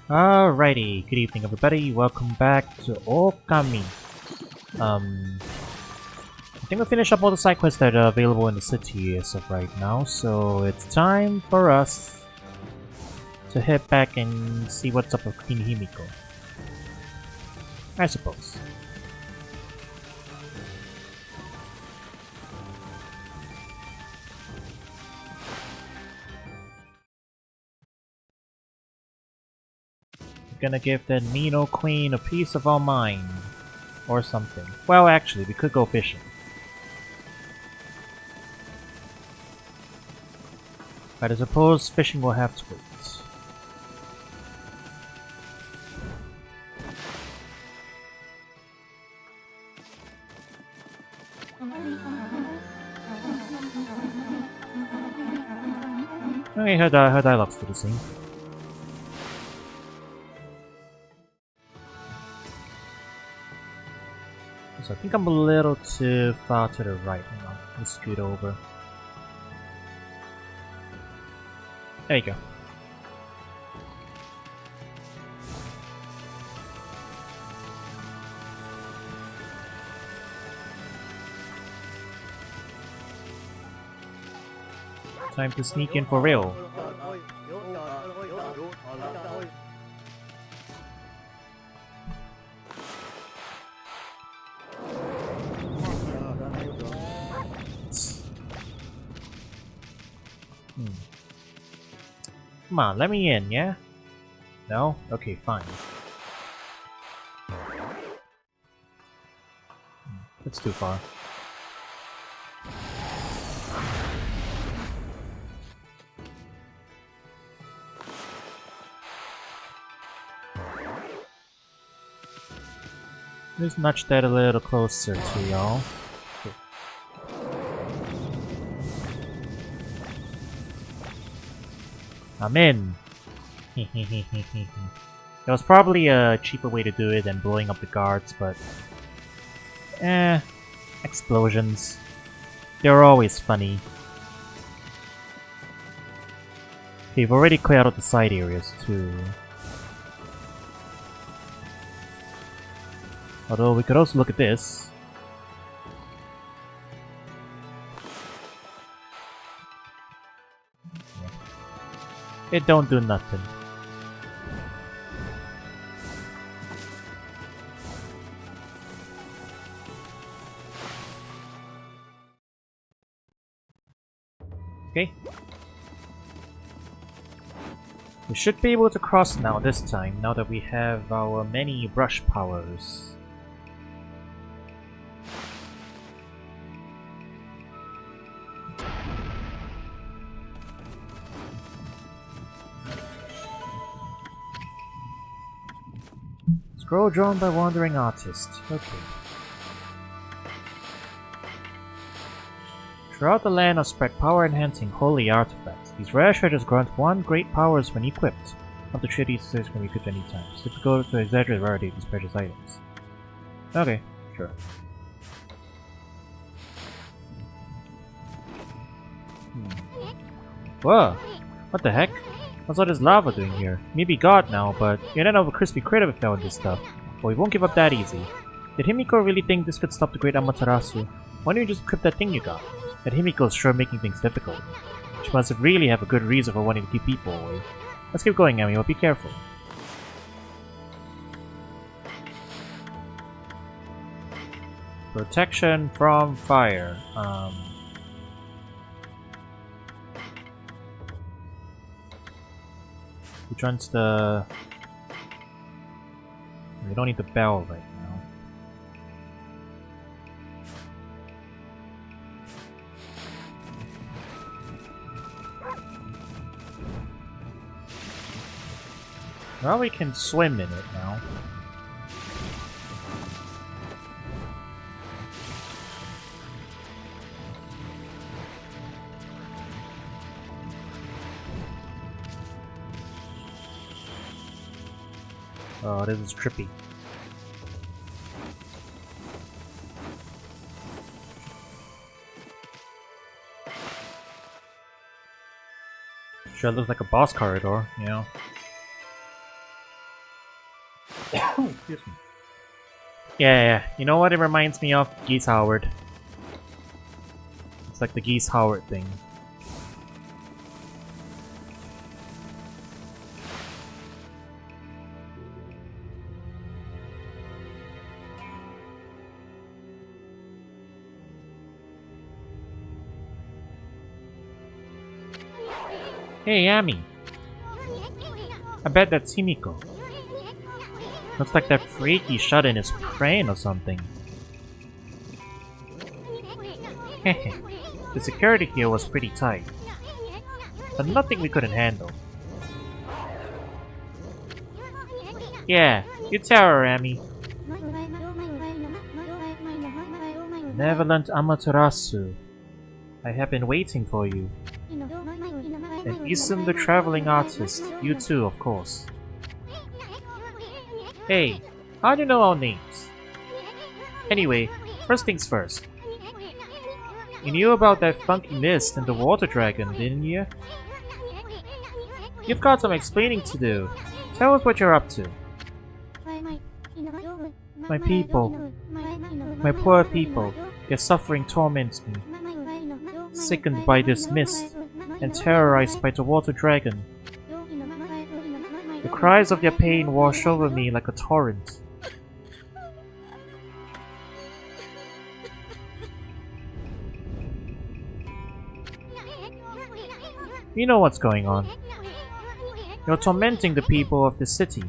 Alrighty, good evening everybody, welcome back to Okami. I think we'll finish up all the side quests that are available in the city as of right now, so it's time for us to head back and see what's up with Queen Himiko. I suppose. Gonna give the Nino Queen a piece of our mind. Or something. Well, actually, we could go fishing. But I suppose fishing will have to wait. Okay, her dialogue's still the same. So I think I'm a little too far to the right. Hang on, let's scoot over. There you go. Time to sneak in for real. Come on, let me in, yeah? No? Okay, fine. That's too far. Just nudge that a little closer to y'all. I'm in! There was probably a cheaper way to do it than blowing up the guards, but... explosions. They're always funny. Okay, we've already cleared out the side areas too. Although we could also look at this. It don't do nothing. Okay. We should be able to cross now this time, now that we have our many brush powers. Scroll drawn by wandering artist. Okay. Throughout the land are spread power-enhancing holy artifacts. These rare treasures grant one great powers when equipped. Up to 3 of these treasures can be equipped any time. It's difficult to exaggerate the rarity of these precious items. Okay, sure. Whoa! What the heck? What's all this lava doing here? Maybe God now, but you're not of a crispy critter if found this stuff. But we won't give up that easy. Did Himiko really think this could stop the great Amaterasu? Why don't you just equip that thing you got? That Himiko is sure making things difficult. She must really have a good reason for wanting to keep people away. Let's keep going, Ami, but be careful. Protection from fire. Which one's the... We don't need the bell right now. Well, we can swim in it now. Oh, this is trippy. Sure looks like a boss corridor, you know. Excuse me. Yeah, you know what it reminds me of? Geese Howard. It's like the Geese Howard thing. Hey, Amy. I bet that's Himiko. Looks like that freaky shut-in is praying or something. Hehe. The security here was pretty tight. But nothing we couldn't handle. Yeah, you tell her, Amy. Benevolent Amaterasu. I have been waiting for you. And Isum the traveling artist, you too, of course. Hey, how do you know our names? Anyway, first things first. You knew about that funky mist and the water dragon, didn't you? You've got some explaining to do. Tell us what you're up to. My people. My poor people. Their suffering torments me. Sickened by this mist, and terrorized by the water dragon. The cries of their pain wash over me like a torrent. You know what's going on. You're tormenting the people of this city.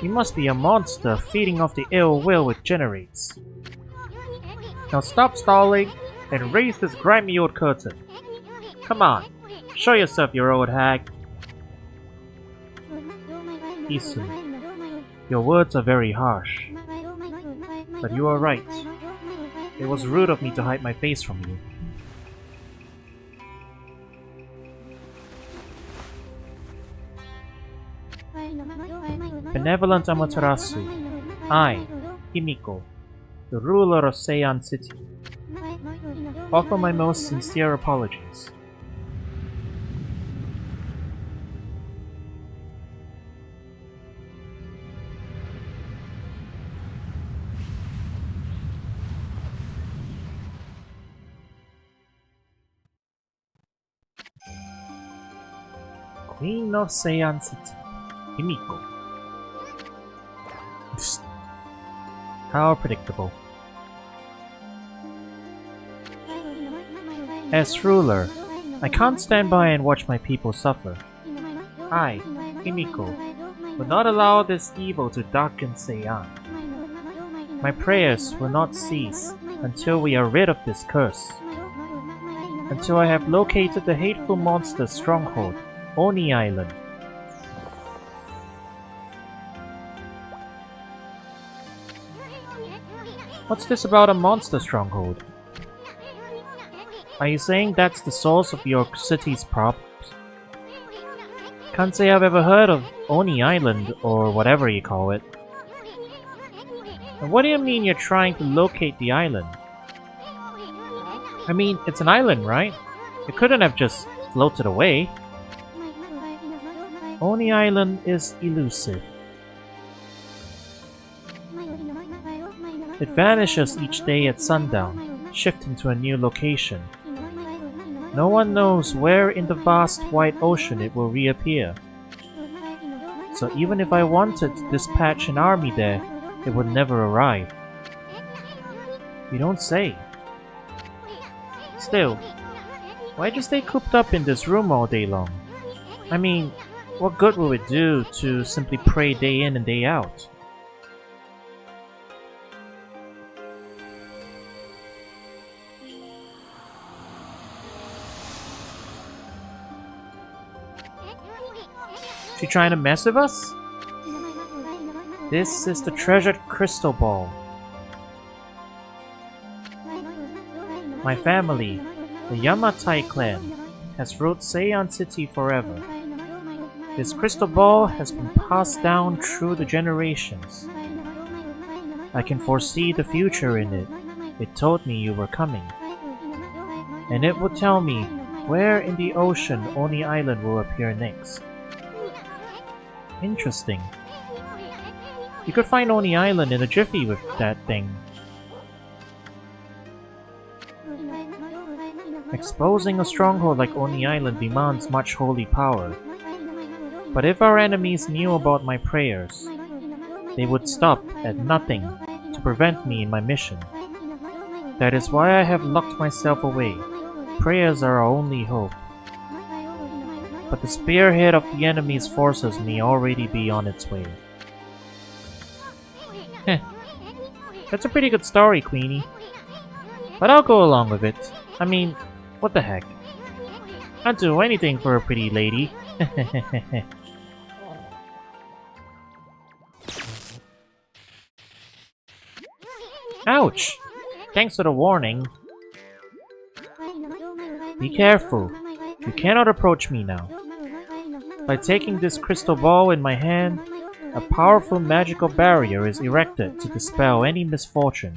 You must be a monster feeding off the ill will it generates. Now stop stalling and raise this grimy old curtain. Come on, show yourself, you old hag. Isu, your words are very harsh. But you are right. It was rude of me to hide my face from you. Benevolent Amaterasu, I, Himiko, the ruler of Seian City, offer my most sincere apologies. Queen of Seian City, Himiko. How predictable. As ruler, I can't stand by and watch my people suffer. I, Himiko, will not allow this evil to darken Seian. My prayers will not cease until we are rid of this curse. Until I have located the hateful monster's stronghold, Oni Island. What's this about a monster stronghold? Are you saying that's the source of your city's problems? Can't say I've ever heard of Oni Island, or whatever you call it. And what do you mean you're trying to locate the island? I mean, it's an island, right? It couldn't have just floated away. Oni Island is elusive. It vanishes each day at sundown, shifting to a new location. No one knows where in the vast wide ocean it will reappear. So even if I wanted to dispatch an army there, it would never arrive. You don't say. Still, why'd you stay cooped up in this room all day long? I mean, what good will it do to simply pray day in and day out? She trying to mess with us? This is the treasured crystal ball. My family, the Yamatai clan, has ruled Seian City forever. This crystal ball has been passed down through the generations. I can foresee the future in it. It told me you were coming. And it would tell me where in the ocean Oni Island will appear next. Interesting. You could find Oni Island in a jiffy with that thing. Exposing a stronghold like Oni Island demands much holy power. But if our enemies knew about my prayers, they would stop at nothing to prevent me in my mission. That is why I have locked myself away. Prayers are our only hope. But the spearhead of the enemy's forces may already be on its way. Heh. That's a pretty good story, Queenie. But I'll go along with it. I mean, what the heck? I'd do anything for a pretty lady. Ouch! Thanks for the warning. Be careful. You cannot approach me now. By taking this crystal ball in my hand, a powerful magical barrier is erected to dispel any misfortune.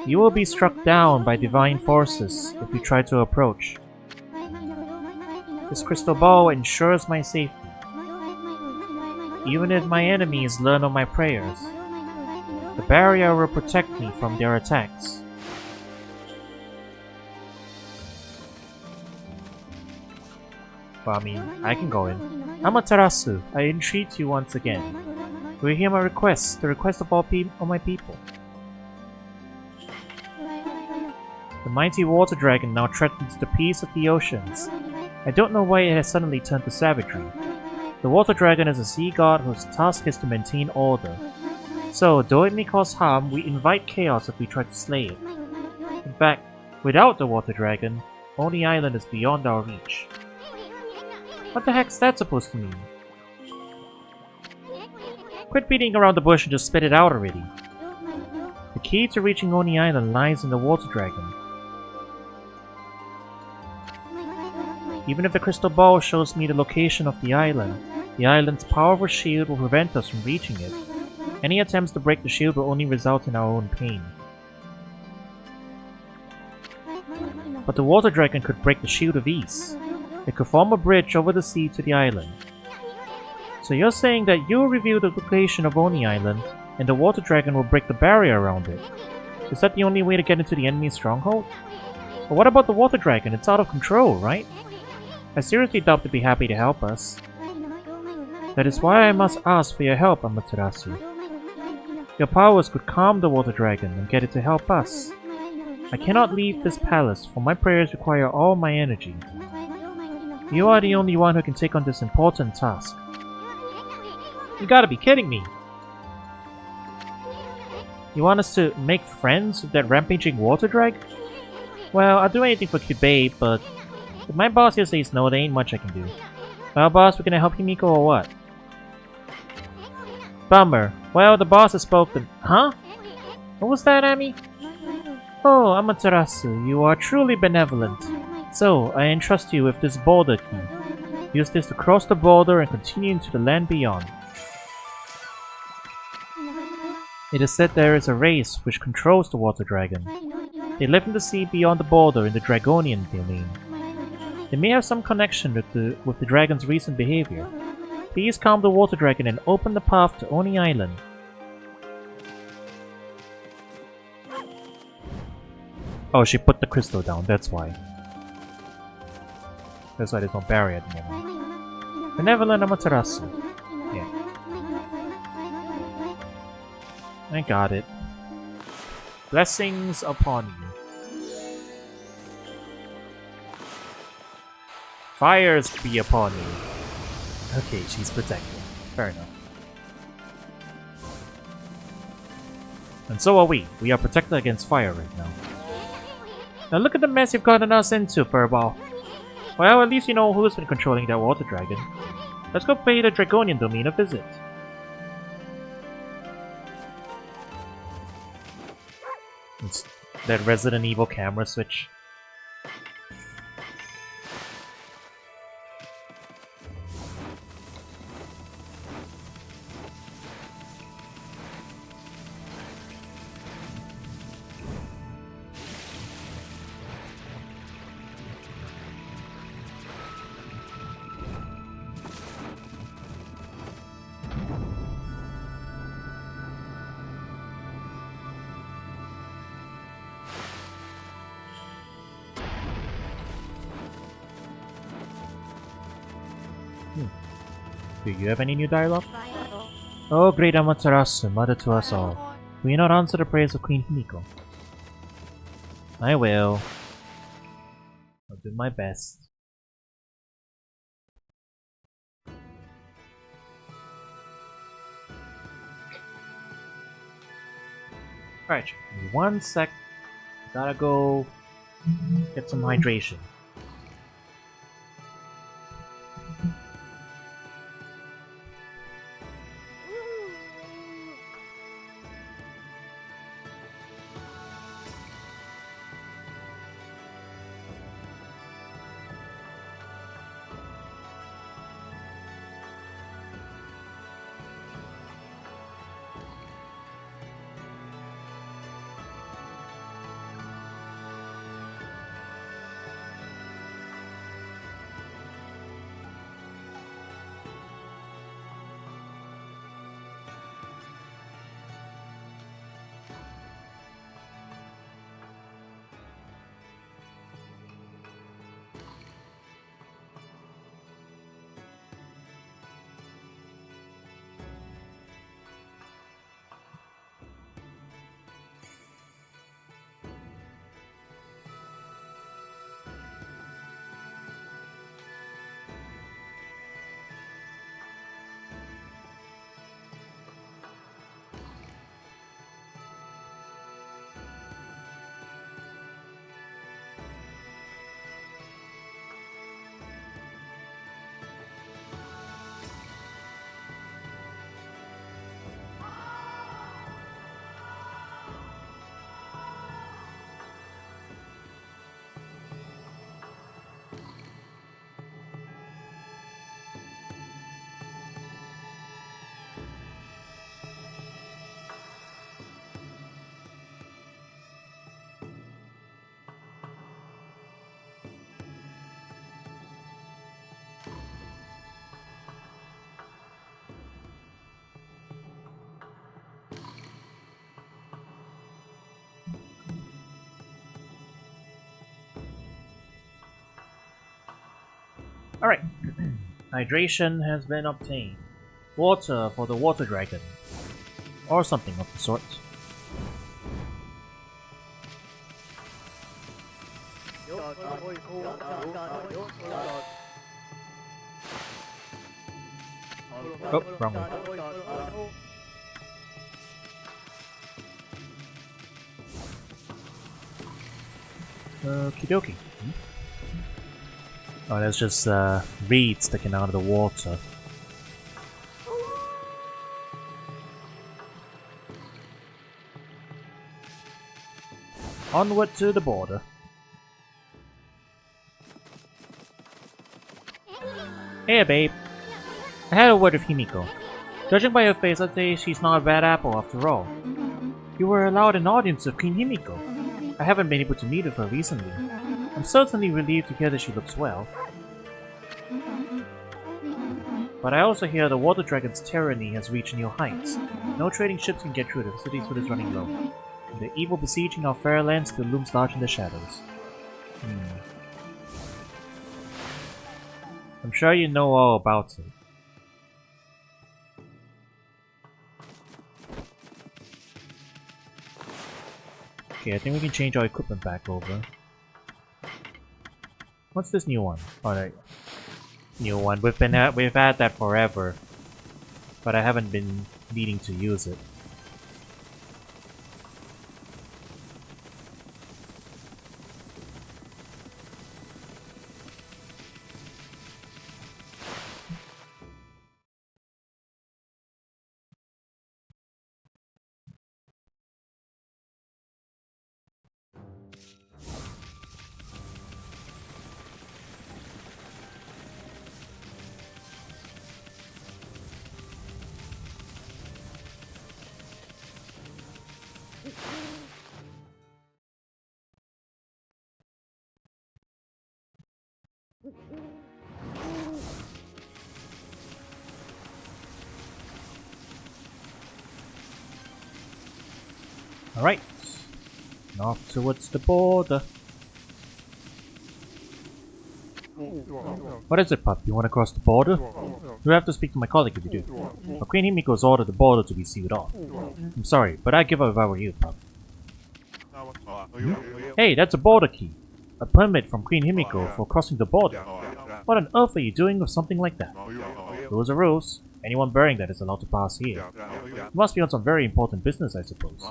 You will be struck down by divine forces if you try to approach. This crystal ball ensures my safety. Even if my enemies learn of my prayers, the barrier will protect me from their attacks. Well, I mean, I can go in. Amaterasu, I entreat you once again. Will you hear my request, the request of all my people? The mighty water dragon now threatens the peace of the oceans. I don't know why it has suddenly turned to savagery. The water dragon is a sea god whose task is to maintain order. So, though it may cause harm, we invite chaos if we try to slay it. In fact, without the water dragon, Oni Island is beyond our reach. What the heck's that supposed to mean? Quit beating around the bush and just spit it out already. The key to reaching Oni Island lies in the water dragon. Even if the crystal ball shows me the location of the island's powerful shield will prevent us from reaching it. Any attempts to break the shield will only result in our own pain. But the water dragon could break the shield with ease. It could form a bridge over the sea to the island. So you're saying that you'll reveal the location of Oni Island, and the water dragon will break the barrier around it. Is that the only way to get into the enemy's stronghold? But what about the water dragon? It's out of control, right? I seriously doubt they'd be happy to help us. That is why I must ask for your help, Amaterasu. Your powers could calm the water dragon and get it to help us. I cannot leave this palace, for my prayers require all my energy. You are the only one who can take on this important task. You gotta be kidding me! You want us to make friends with that rampaging water drag? Well, I'll do anything for cute babe, but if my boss here says no, there ain't much I can do. Well, boss, we're gonna help Himiko or what? Bummer. Well, the boss has spoken. Huh? What was that, Ami? Oh, Amaterasu, you are truly benevolent. So, I entrust you with this border key. Use this to cross the border and continue into the land beyond. It is said there is a race which controls the water dragon. They live in the sea beyond the border in the Dragonian domain. They may have some connection with the dragon's recent behavior. Please calm the water dragon and open the path to Oni Island. Oh, she put the crystal down, that's why. That's why there's no barrier at the moment. Benevolent Amaterasu. Yeah. I got it. Blessings upon you. Fires be upon you. Okay, she's protected. Fair enough. And so are we. We are protected against fire right now. Now look at the mess you've gotten us into, Furball. Well, at least you know who's been controlling that water dragon. Let's go pay the Dragonian domain a visit. It's that Resident Evil camera switch. Do you have any new dialogue? Oh, great Amaterasu, mother to us all. Will you not answer the prayers of Queen Himiko? I will. I'll do my best. Alright, 1 sec. Gotta go get some hydration. Alright. Hydration has been obtained. Water for the water dragon. Or something of the sort. Oh, wrong way. Okie dokie. Oh, that's just reeds sticking out of the water. Onward to the border. Hey, babe. I had a word with Himiko. Judging by her face, I'd say she's not a bad apple after all. You were allowed an audience of Queen Himiko. I haven't been able to meet with her recently. I'm certainly relieved to hear that she looks well. But I also hear the Water Dragon's tyranny has reached new heights. No trading ships can get through, the city's food is running low. And the evil besieging our fair land still looms large in the shadows. I'm sure you know all about it. Okay, I think we can change our equipment back over. What's this new one? Oh, no. New one. We've had that forever, but I haven't been needing to use it. Alright, off towards the border. What is it, pup? You want to cross the border? You have to speak to my colleague if you do. But Queen Himiko's ordered the border to be sealed off. I'm sorry, but I'd give up if I were you, pup. Hey, that's a border key. A permit from Queen Himiko for crossing the border. What on earth are you doing with something like that? Rules are rules. Anyone bearing that is allowed to pass here. You must be on some very important business, I suppose.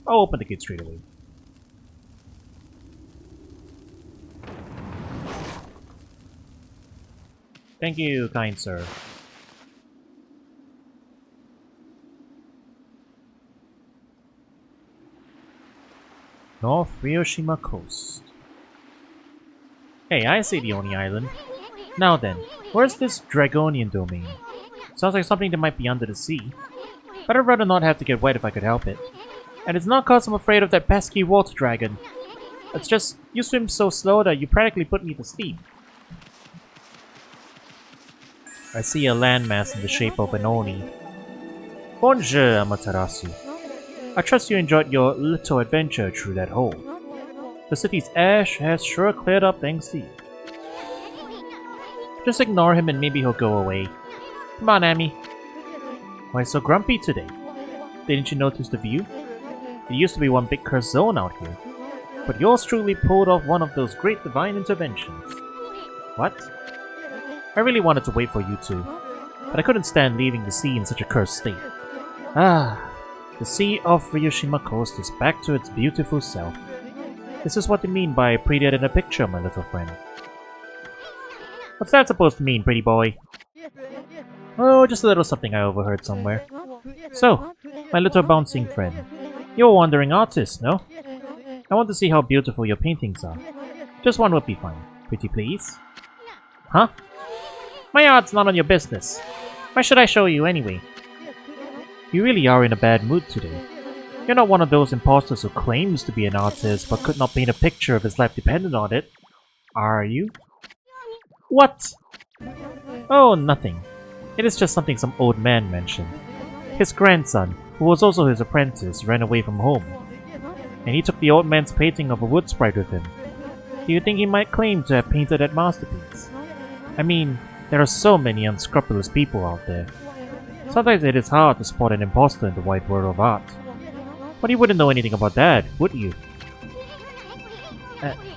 I'll open the gate straight away. Thank you, kind sir. North Ryoshima Coast. Hey, I see the Oni Island. Now then, where's this Dragonian domain? Sounds like something that might be under the sea. But I'd rather not have to get wet if I could help it. And it's not cause I'm afraid of that pesky water dragon. It's just, you swim so slow that you practically put me to sleep. I see a landmass in the shape of an Oni. Bonjour, Amaterasu. I trust you enjoyed your little adventure through that hole. The city's ash has sure cleared up thanks to you. Just ignore him and maybe he'll go away. Come on, Amy. Why so grumpy today? Didn't you notice the view? It used to be one big cursed zone out here. But yours truly pulled off one of those great divine interventions. What? I really wanted to wait for you two, but I couldn't stand leaving the sea in such a cursed state. Ah, the sea off Ryoshima Coast is back to its beautiful self. This is what they mean by prettier than a picture, my little friend. What's that supposed to mean, pretty boy? Oh, just a little something I overheard somewhere. So, my little bouncing friend, you're a wandering artist, no? I want to see how beautiful your paintings are. Just one would be fine. Pretty please? Huh? My art's not on your business. Why should I show you anyway? You really are in a bad mood today. You're not one of those imposters who claims to be an artist but could not paint a picture if his life depended on it. Are you? What? Oh, nothing. It is just something some old man mentioned. His grandson, who was also his apprentice, ran away from home. And he took the old man's painting of a wood sprite with him. Do you think he might claim to have painted that masterpiece? I mean, there are so many unscrupulous people out there. Sometimes it is hard to spot an imposter in the wide world of art. But you wouldn't know anything about that, would you?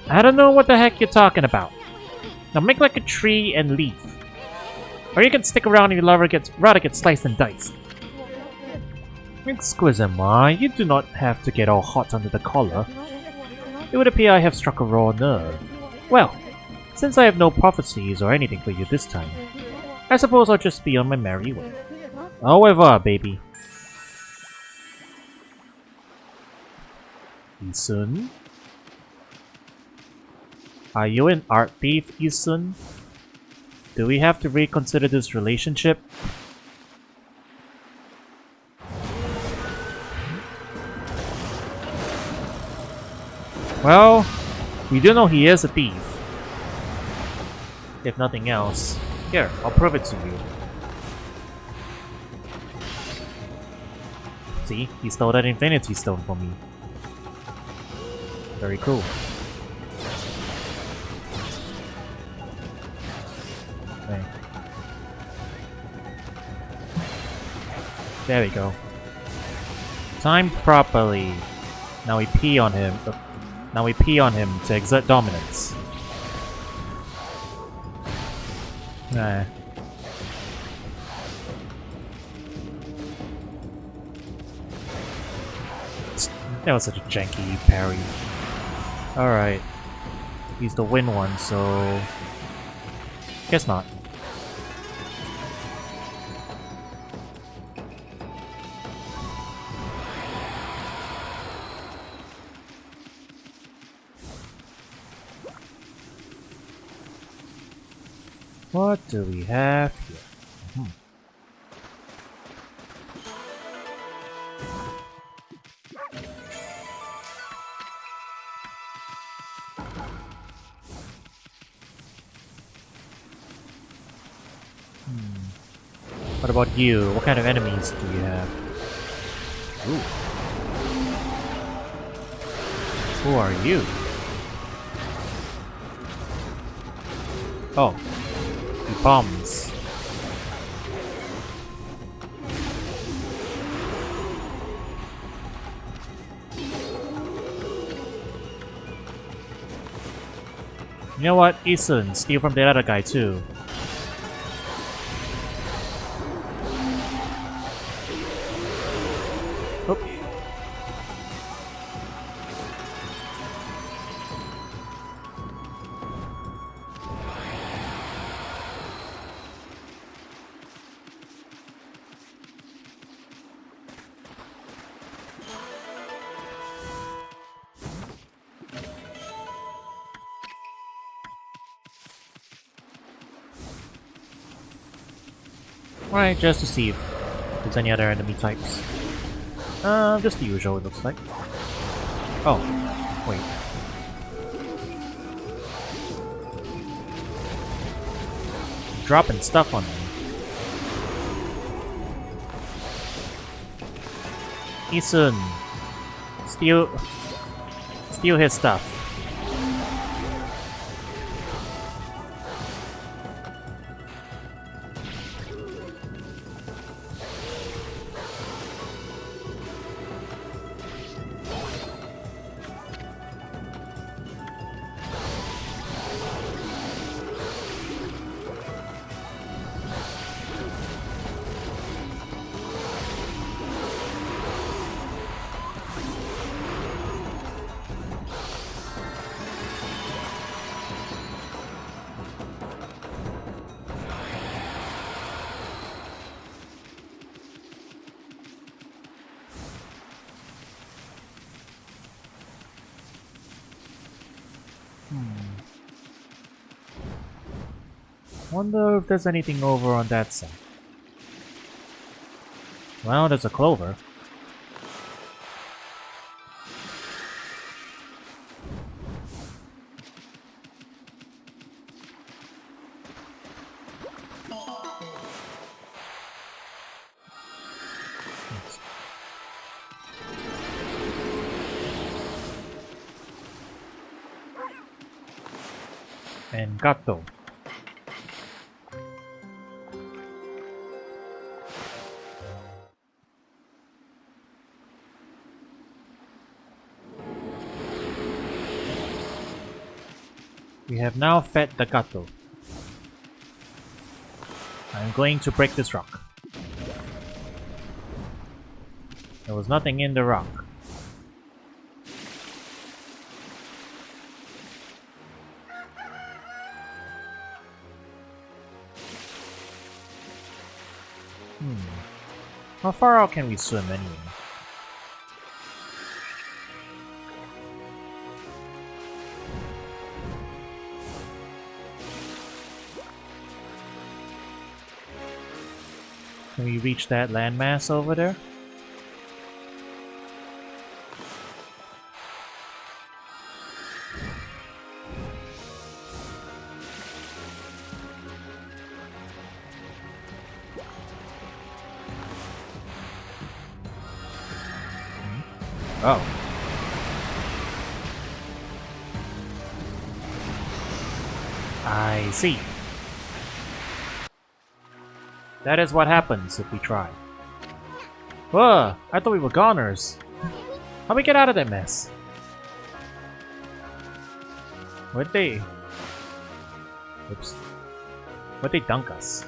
I don't know what the heck you're talking about. Now make like a tree and leave. Or you can stick around and you'd rather get sliced and diced. Excusez-moi, you do not have to get all hot under the collar. It would appear I have struck a raw nerve. Well, since I have no prophecies or anything for you this time, I suppose I'll just be on my merry way. Au revoir, baby. Isun? Are you an art thief, Isun? Do we have to reconsider this relationship? Well, we do know he is a thief. If nothing else, here, I'll prove it to you. See, he stole that Infinity Stone from me. Very cool. Okay. There we go. Timed properly. Now we pee on him. Now we pee on him to exert dominance. Nah. That was such a janky parry. Alright. He's the win one, so... guess not. What do we have here? What about you? What kind of enemies do you have? Ooh. Who are you? Oh, the bombs. You know what? Isun, steal from the other guy too. Oop. Alright, just to see if there's any other enemy types. Just the usual, it looks like. Oh, wait. Dropping stuff on them. Isun, steal his stuff. Wonder if there's anything over on that side. Well, there's a clover. And Gato. We have now fed the Gato. I'm going to break this rock. There was nothing in the rock. How far out can we swim anyway? Can we reach that landmass over there? Oh. I see. That is what happens if we try. Whoa! I thought we were goners. How'd we get out of that mess? Where'd they... Oops. Where'd they dunk us?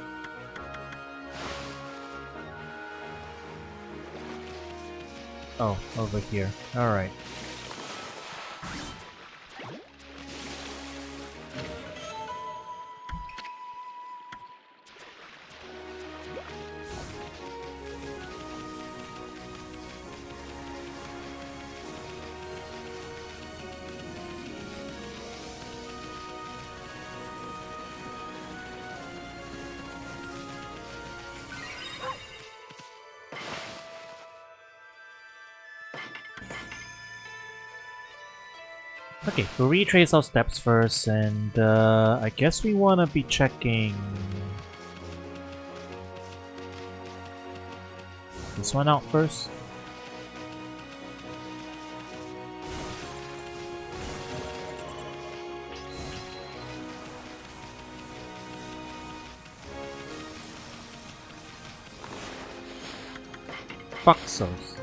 Oh, over here. Alright. Okay, we'll retrace our steps first, and I guess we want to be checking this one out first. Fuxos.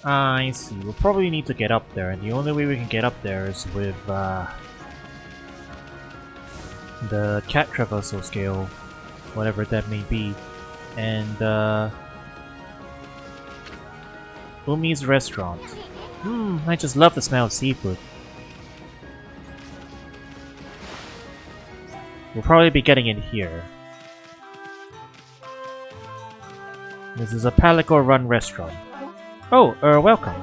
I see. We'll probably need to get up there, and the only way we can get up there is with the cat traversal scale, whatever that may be, and Umi's restaurant. I just love the smell of seafood. We'll probably be getting in here. This is a Palico-run restaurant. Oh, welcome.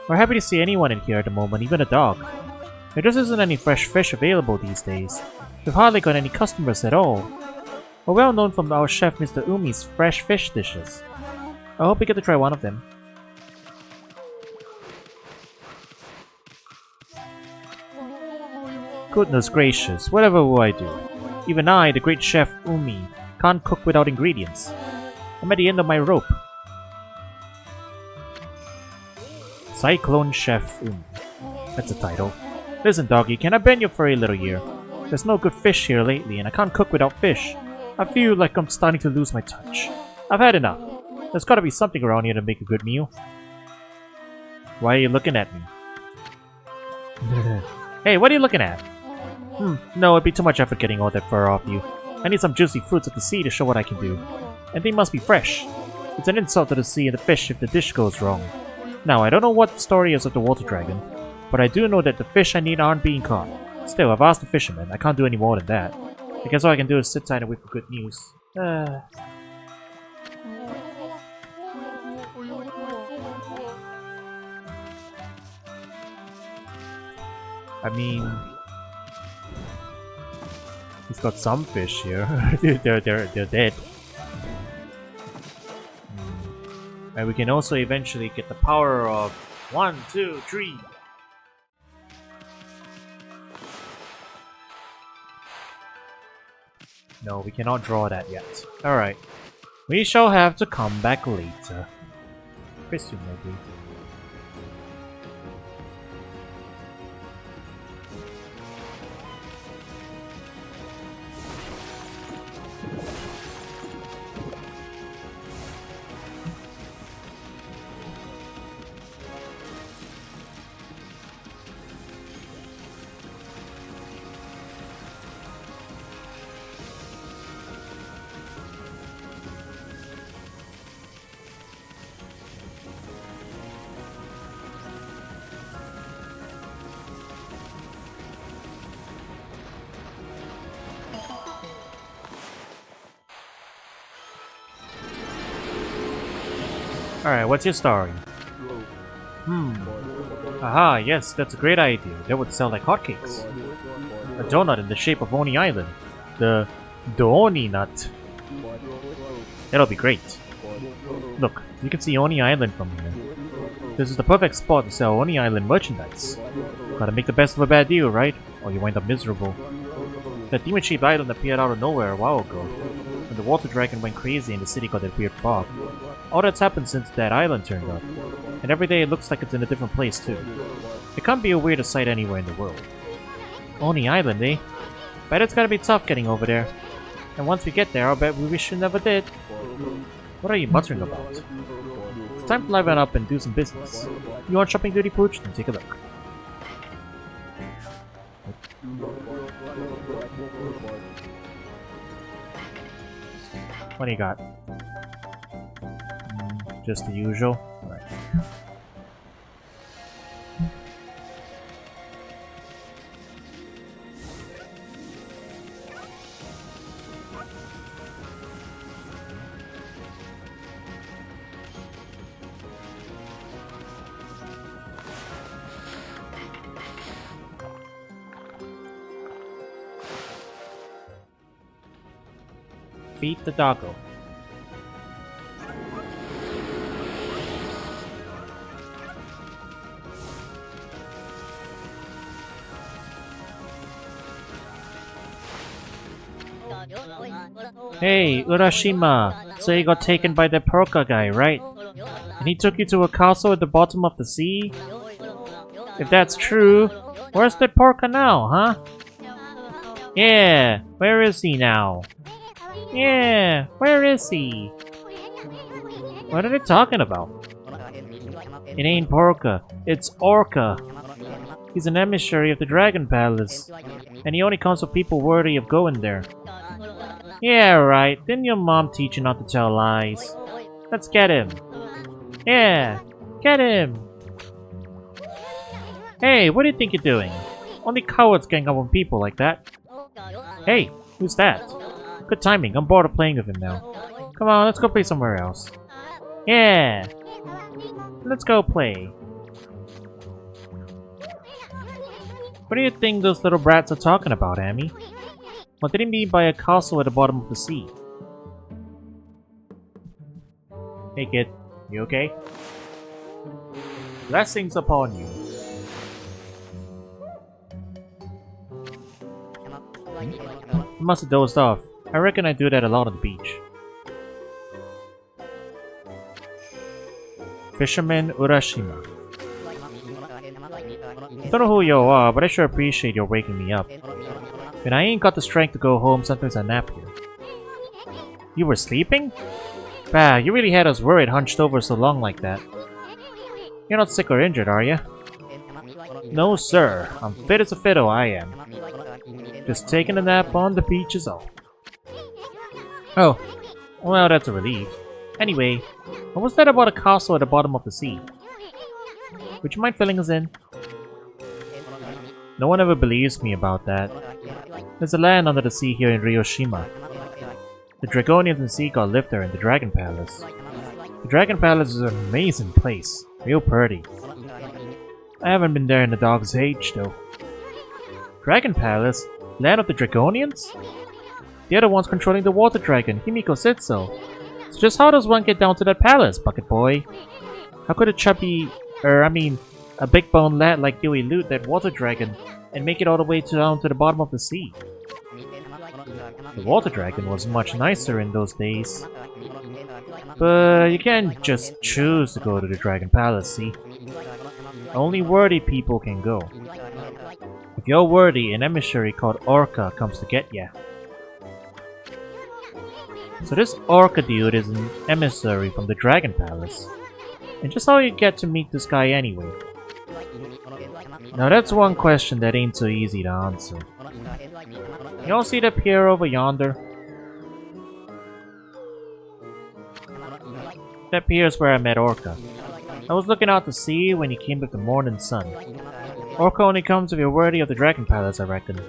We're happy to see anyone in here at the moment, even a dog. There just isn't any fresh fish available these days. We've hardly got any customers at all. We're well known from our chef Mr. Umi's fresh fish dishes. I hope we get to try one of them. Goodness gracious, whatever will I do? Even I, the great chef Umi, can't cook without ingredients. I'm at the end of my rope. Cyclone Chef Umi. That's a title. Listen, doggy, can I bend your furry little ear? There's no good fish here lately, and I can't cook without fish. I feel like I'm starting to lose my touch. I've had enough. There's gotta be something around here to make a good meal. Why are you looking at me? Hey, what are you looking at? No, it'd be too much effort getting all that fur off you. I need some juicy fruits of the sea to show what I can do. And they must be fresh. It's an insult to the sea and the fish if the dish goes wrong. Now, I don't know what the story is of the water dragon, but I do know that the fish I need aren't being caught. Still, I've asked the fisherman. I can't do any more than that. I guess all I can do is sit tight and wait for good news. I mean, he's got some fish here. they're dead. And we can also eventually get the power of 1, 2, 3. No, we cannot draw that yet. Alright. We shall have to come back later. Presumably. Alright, what's your story? Aha, yes, that's a great idea. That would sell like hotcakes. A donut in the shape of Oni Island. The Oni nut. That'll be great. Look, you can see Oni Island from here. This is the perfect spot to sell Oni Island merchandise. Gotta make the best of a bad deal, right? Or you wind up miserable. That demon-shaped island appeared out of nowhere a while ago, when the water dragon went crazy and the city got that weird fog. All that's happened since that island turned up, and every day it looks like it's in a different place too. It can't be a weirder sight anywhere in the world. Oni Island, eh? Bet it's gotta be tough getting over there. And once we get there, I'll bet we wish we never did. What are you muttering about? It's time to liven up and do some business. You want shopping duty, Pooch? Then take a look. What do you got? Just the usual. Right. Feed the doggo. Hey, Urashima! So you got taken by the Porka guy, right? And he took you to a castle at the bottom of the sea? If that's true, where's the Porka now, huh? Yeah, where is he now? Yeah, where is he? What are they talking about? It ain't Porka, it's Orca. He's an emissary of the Dragon Palace, and he only comes for people worthy of going there. Yeah, right. Didn't your mom teach you not to tell lies? Let's get him. Yeah, get him. Hey, what do you think you're doing? Only cowards gang up on people like that. Hey, who's that? Good timing, I'm bored of playing with him now. Come on, let's go play somewhere else. Yeah, let's go play. What do you think those little brats are talking about, Amy? What did he mean by a castle at the bottom of the sea? Hey kid, you okay? Blessings upon you. I must have dozed off. I reckon I do that a lot on the beach. Fisherman Urashima. I don't know who you are, but I sure appreciate your waking me up. When I ain't got the strength to go home, sometimes I nap here. You were sleeping? Bah, you really had us worried hunched over so long like that. You're not sick or injured, are you? No, sir. I'm fit as a fiddle, I am. Just taking a nap on the beach is all. Oh, well, that's a relief. Anyway, what was that about a castle at the bottom of the sea? Would you mind filling us in? No one ever believes me about that. There's a land under the sea here in Ryoshima. The Dragonians and Sea God live there in the Dragon Palace. The Dragon Palace is an amazing place. Real pretty. I haven't been there in a dog's age, though. Dragon Palace? Land of the Dragonians? The other one's controlling the water dragon. Himiko said so. So just how does one get down to that palace, bucket boy? How could a chubby, a big boned lad like you elude that water dragon and make it all the way down to the bottom of the sea? The water dragon was much nicer in those days. But you can't just choose to go to the Dragon Palace, see? Only worthy people can go. If you're worthy, an emissary called Orca comes to get ya. So this Orca dude is an emissary from the Dragon Palace. And just how you get to meet this guy anyway? Now that's one question that ain't so easy to answer. You all see that pier over yonder? That pier is where I met Orca. I was looking out to sea when he came with the morning sun. Orca only comes if you're worthy of the Dragon Palace, I reckon.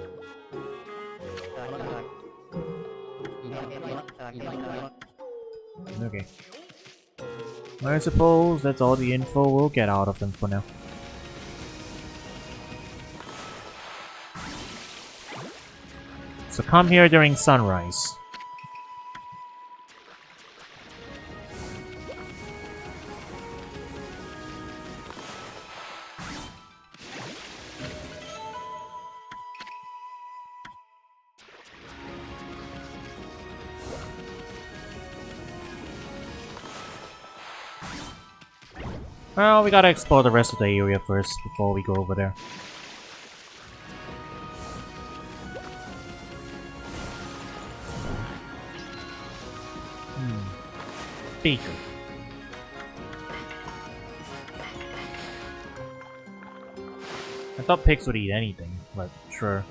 Okay. I suppose that's all the info we'll get out of them for now. So come here during sunrise. Well, we gotta explore the rest of the area first before we go over there. Baker. I thought pigs would eat anything, but sure.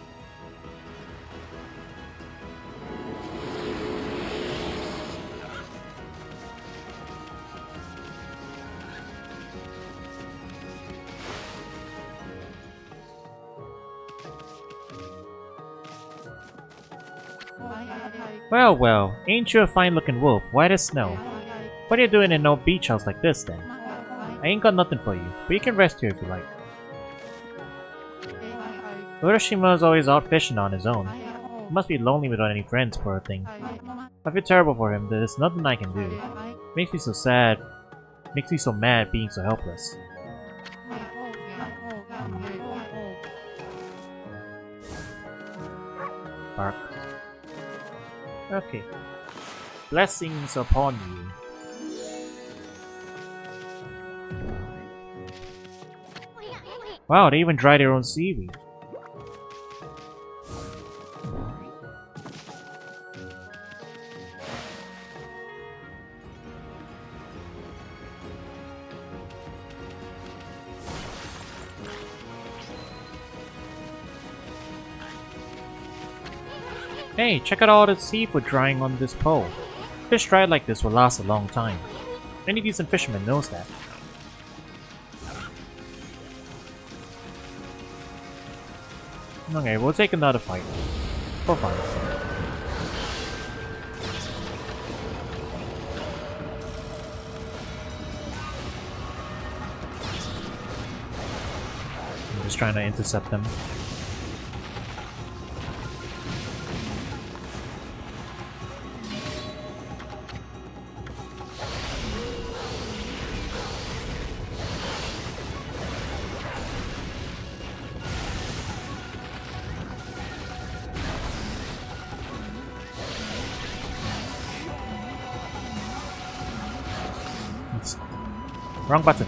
Well, well, ain't you a fine-looking wolf, white as snow? What are you doing in no beach house like this, then? I ain't got nothing for you, but you can rest here if you like. Ryoshima is always out fishing on his own. He must be lonely without any friends, poor thing. I feel terrible for him, there's nothing I can do. Makes me so sad. Makes me so mad being so helpless. Bark. Okay. Blessings upon you. Wow, they even dry their own seaweed. Hey, check out all the seafood drying on this pole. Fish dried like this will last a long time. Any decent fisherman knows that. Okay, we'll take another fight. For fun. I'm just trying to intercept them. Wrong button.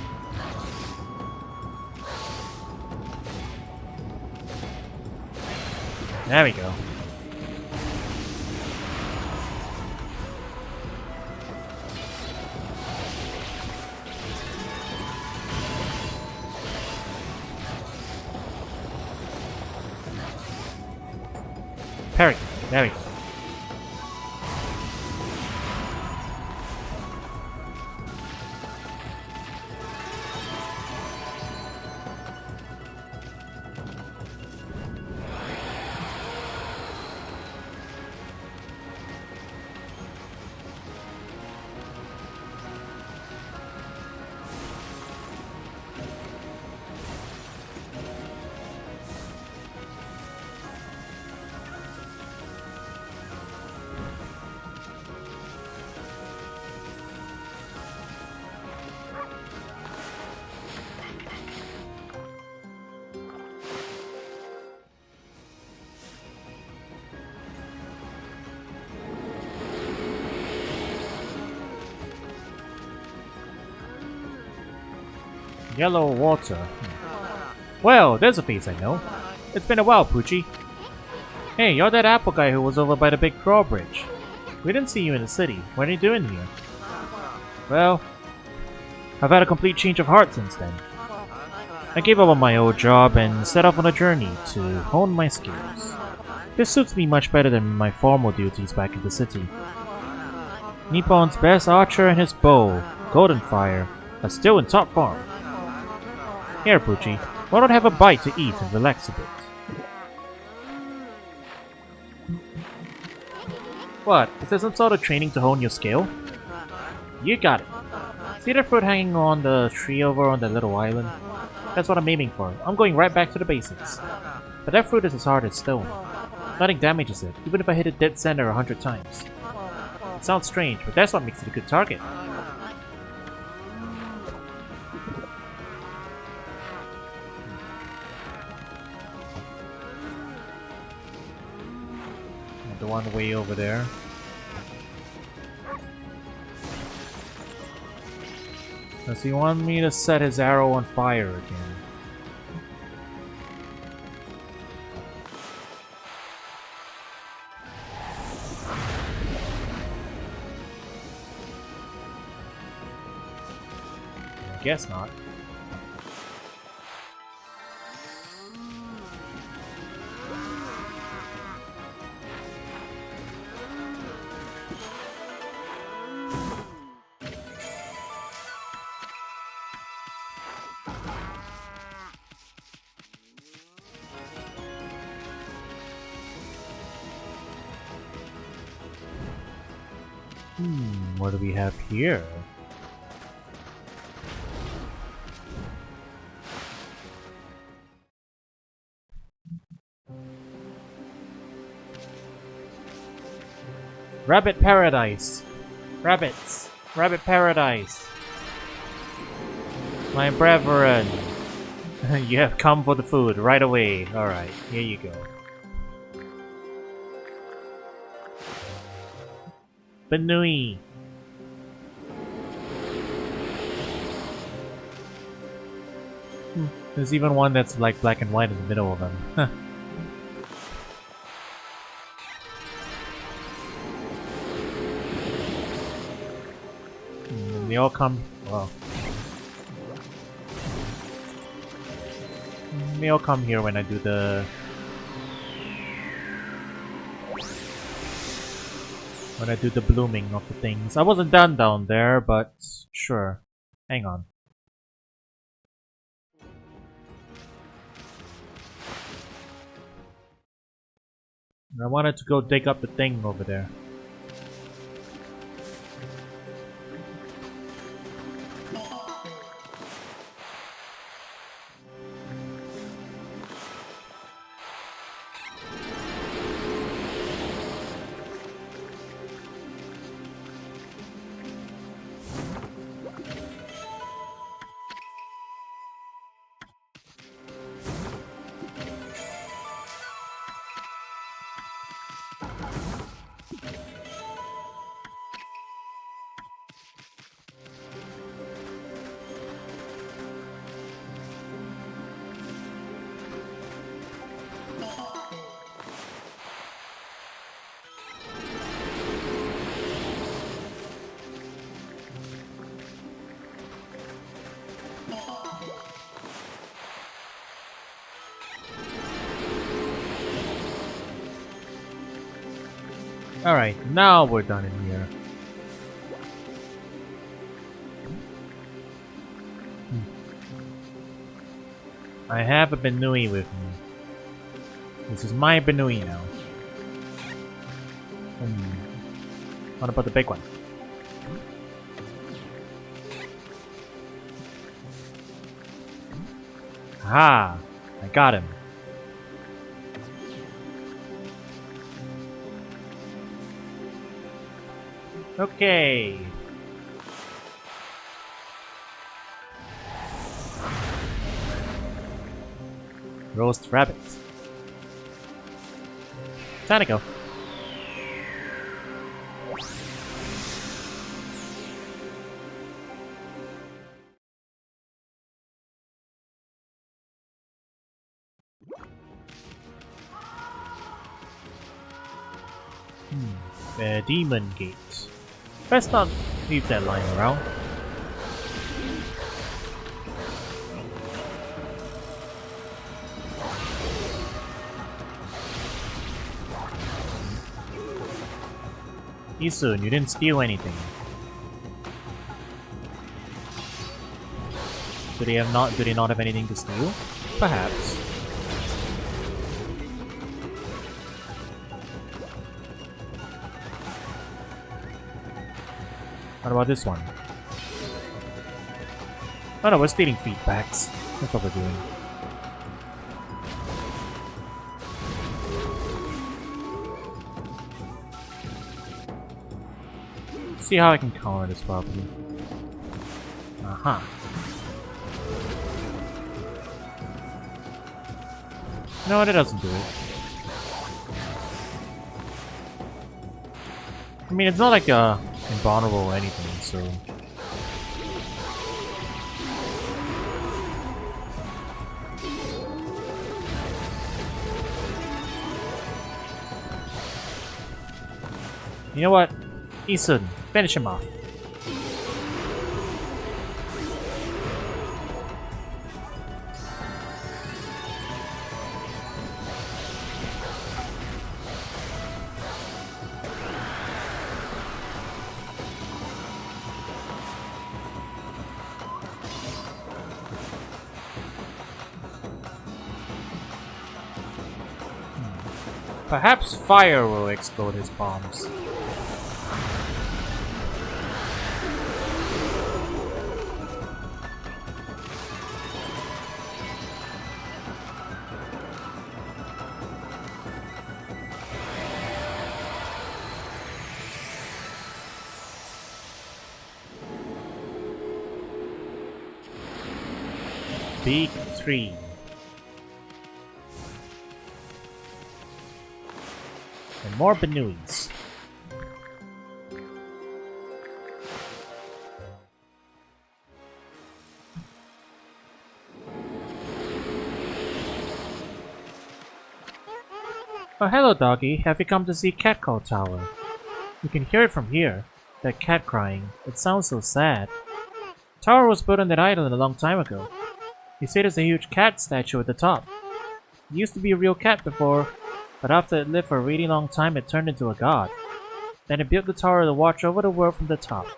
There we go. Parry. There we go. Yellow water. Well, there's a face I know. It's been a while, Poochie. Hey, you're that apple guy who was over by the big drawbridge. We didn't see you in the city. What are you doing here? Well, I've had a complete change of heart since then. I gave up on my old job and set off on a journey to hone my skills. This suits me much better than my formal duties back in the city. Nippon's best archer and his bow, Golden Fire, are still in top form. Here, Poochie, why don't have a bite to eat and relax a bit? What? Is there some sort of training to hone your skill? You got it. See that fruit hanging on the tree over on that little island? That's what I'm aiming for. I'm going right back to the basics. But that fruit is as hard as stone. Nothing damages it, even if I hit it dead center 100 times. It sounds strange, but that's what makes it a good target. The one way over there. Does he want me to set his arrow on fire again? I guess not. What do we have here? Rabbit Paradise! Rabbits! Rabbit Paradise! My brethren! You have come for the food right away. Alright, here you go. Benui. There's even one that's like black and white in the middle of them. And they all come. Well, they all come here when I do the. When I do the blooming of the things. I wasn't done down there, but sure. Hang on. I wanted to go dig up the thing over there. Alright, now we're done in here. I have a Benui with me. This is my Benui now. What about the big one? Ah, I got him. Okay. Roast rabbit. Time to go. The demon gate. Best not leave that lying around. Isun, you didn't steal anything. Do they not have anything to steal? Perhaps. What about this one? Oh no, we're stealing feedbacks. That's what we're doing. See how I can counter this properly. Aha. No, that doesn't do it. I mean, it's not like invulnerable or anything, so. You know what? Isun, finish him off. Perhaps fire will explode his bombs. Big 3. And more Benuis. Oh, hello, doggy. Have you come to see Cat Call Tower? You can hear it from here. That cat crying. It sounds so sad. The tower was built on that island a long time ago. You see there's a huge cat statue at the top. It used to be a real cat before, but after it lived for a really long time it turned into a god. Then it built the tower to watch over the world from the top.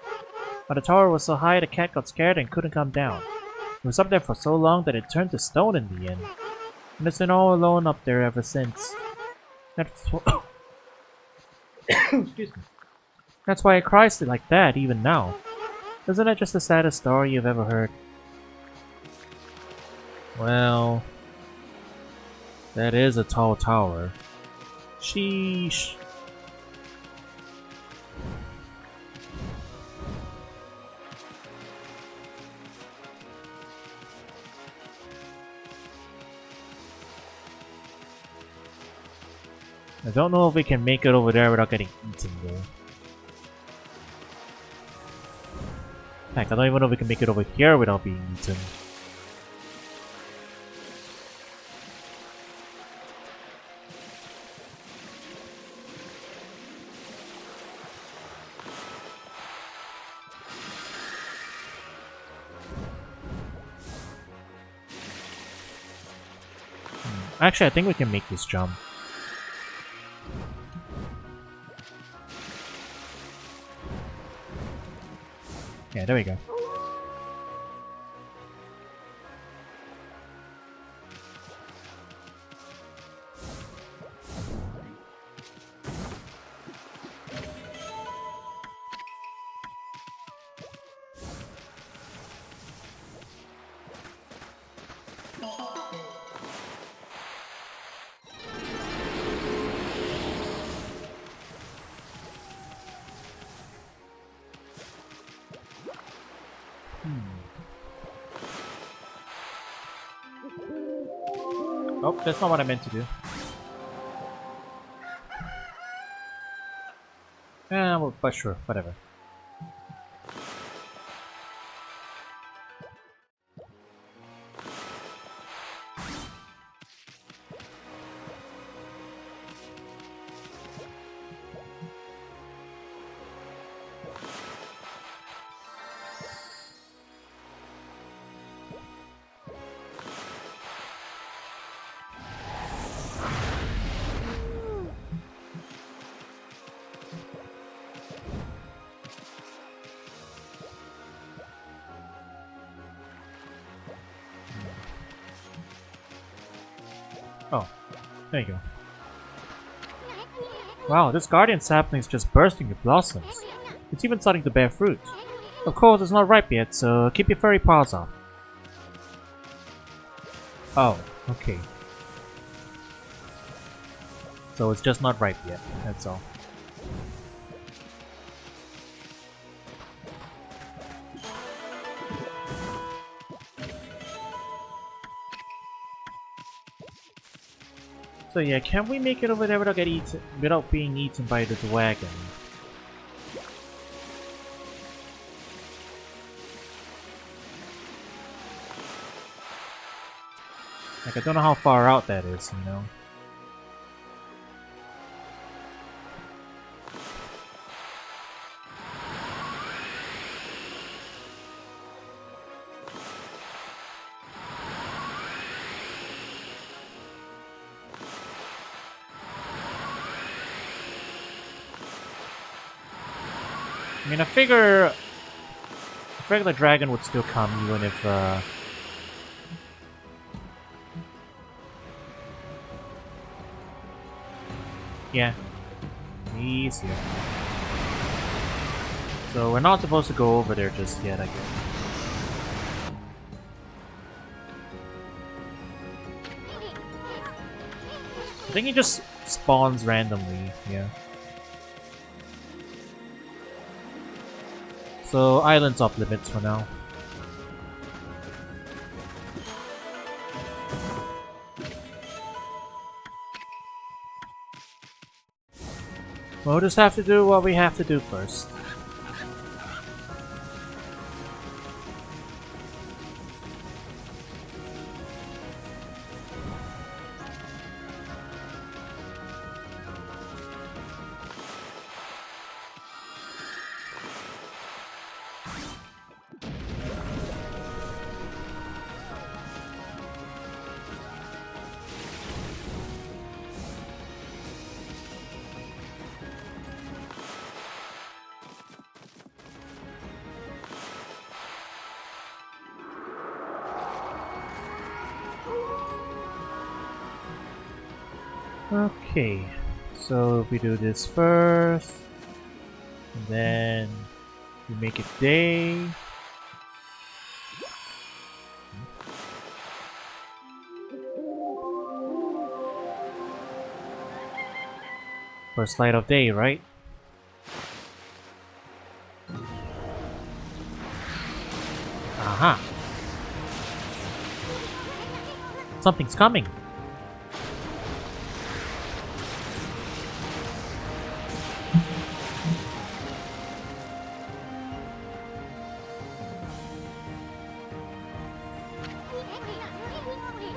But the tower was so high the cat got scared and couldn't come down. It was up there for so long that it turned to stone in the end. And it's been all alone up there ever since. That's excuse me. That's why it cries like that even now. Isn't that just the saddest story you've ever heard? Well, that is a tall tower. Sheesh. I don't know if we can make it over there without getting eaten though. Heck, I don't even know if we can make it over here without being eaten. Actually, I think we can make this jump. Yeah, there we go. Oh, that's not what I meant to do. Well, but sure, whatever. Oh, there you go. Wow, this guardian sapling is just bursting with blossoms. It's even starting to bear fruit. Of course, it's not ripe yet, so keep your furry paws off. Oh, okay. So it's just not ripe yet, that's all. So yeah, can we make it over there without being eaten by the dragon? Like, I don't know how far out that is, you know? I mean, I figure the dragon would still come even if, yeah. He's here. So we're not supposed to go over there just yet, I guess. I think he just spawns randomly, yeah. So, island's off limits for now. We'll just have to do what we have to do first. Okay, so if we do this first, and then we make it day. First light of day, right? Aha! Something's coming!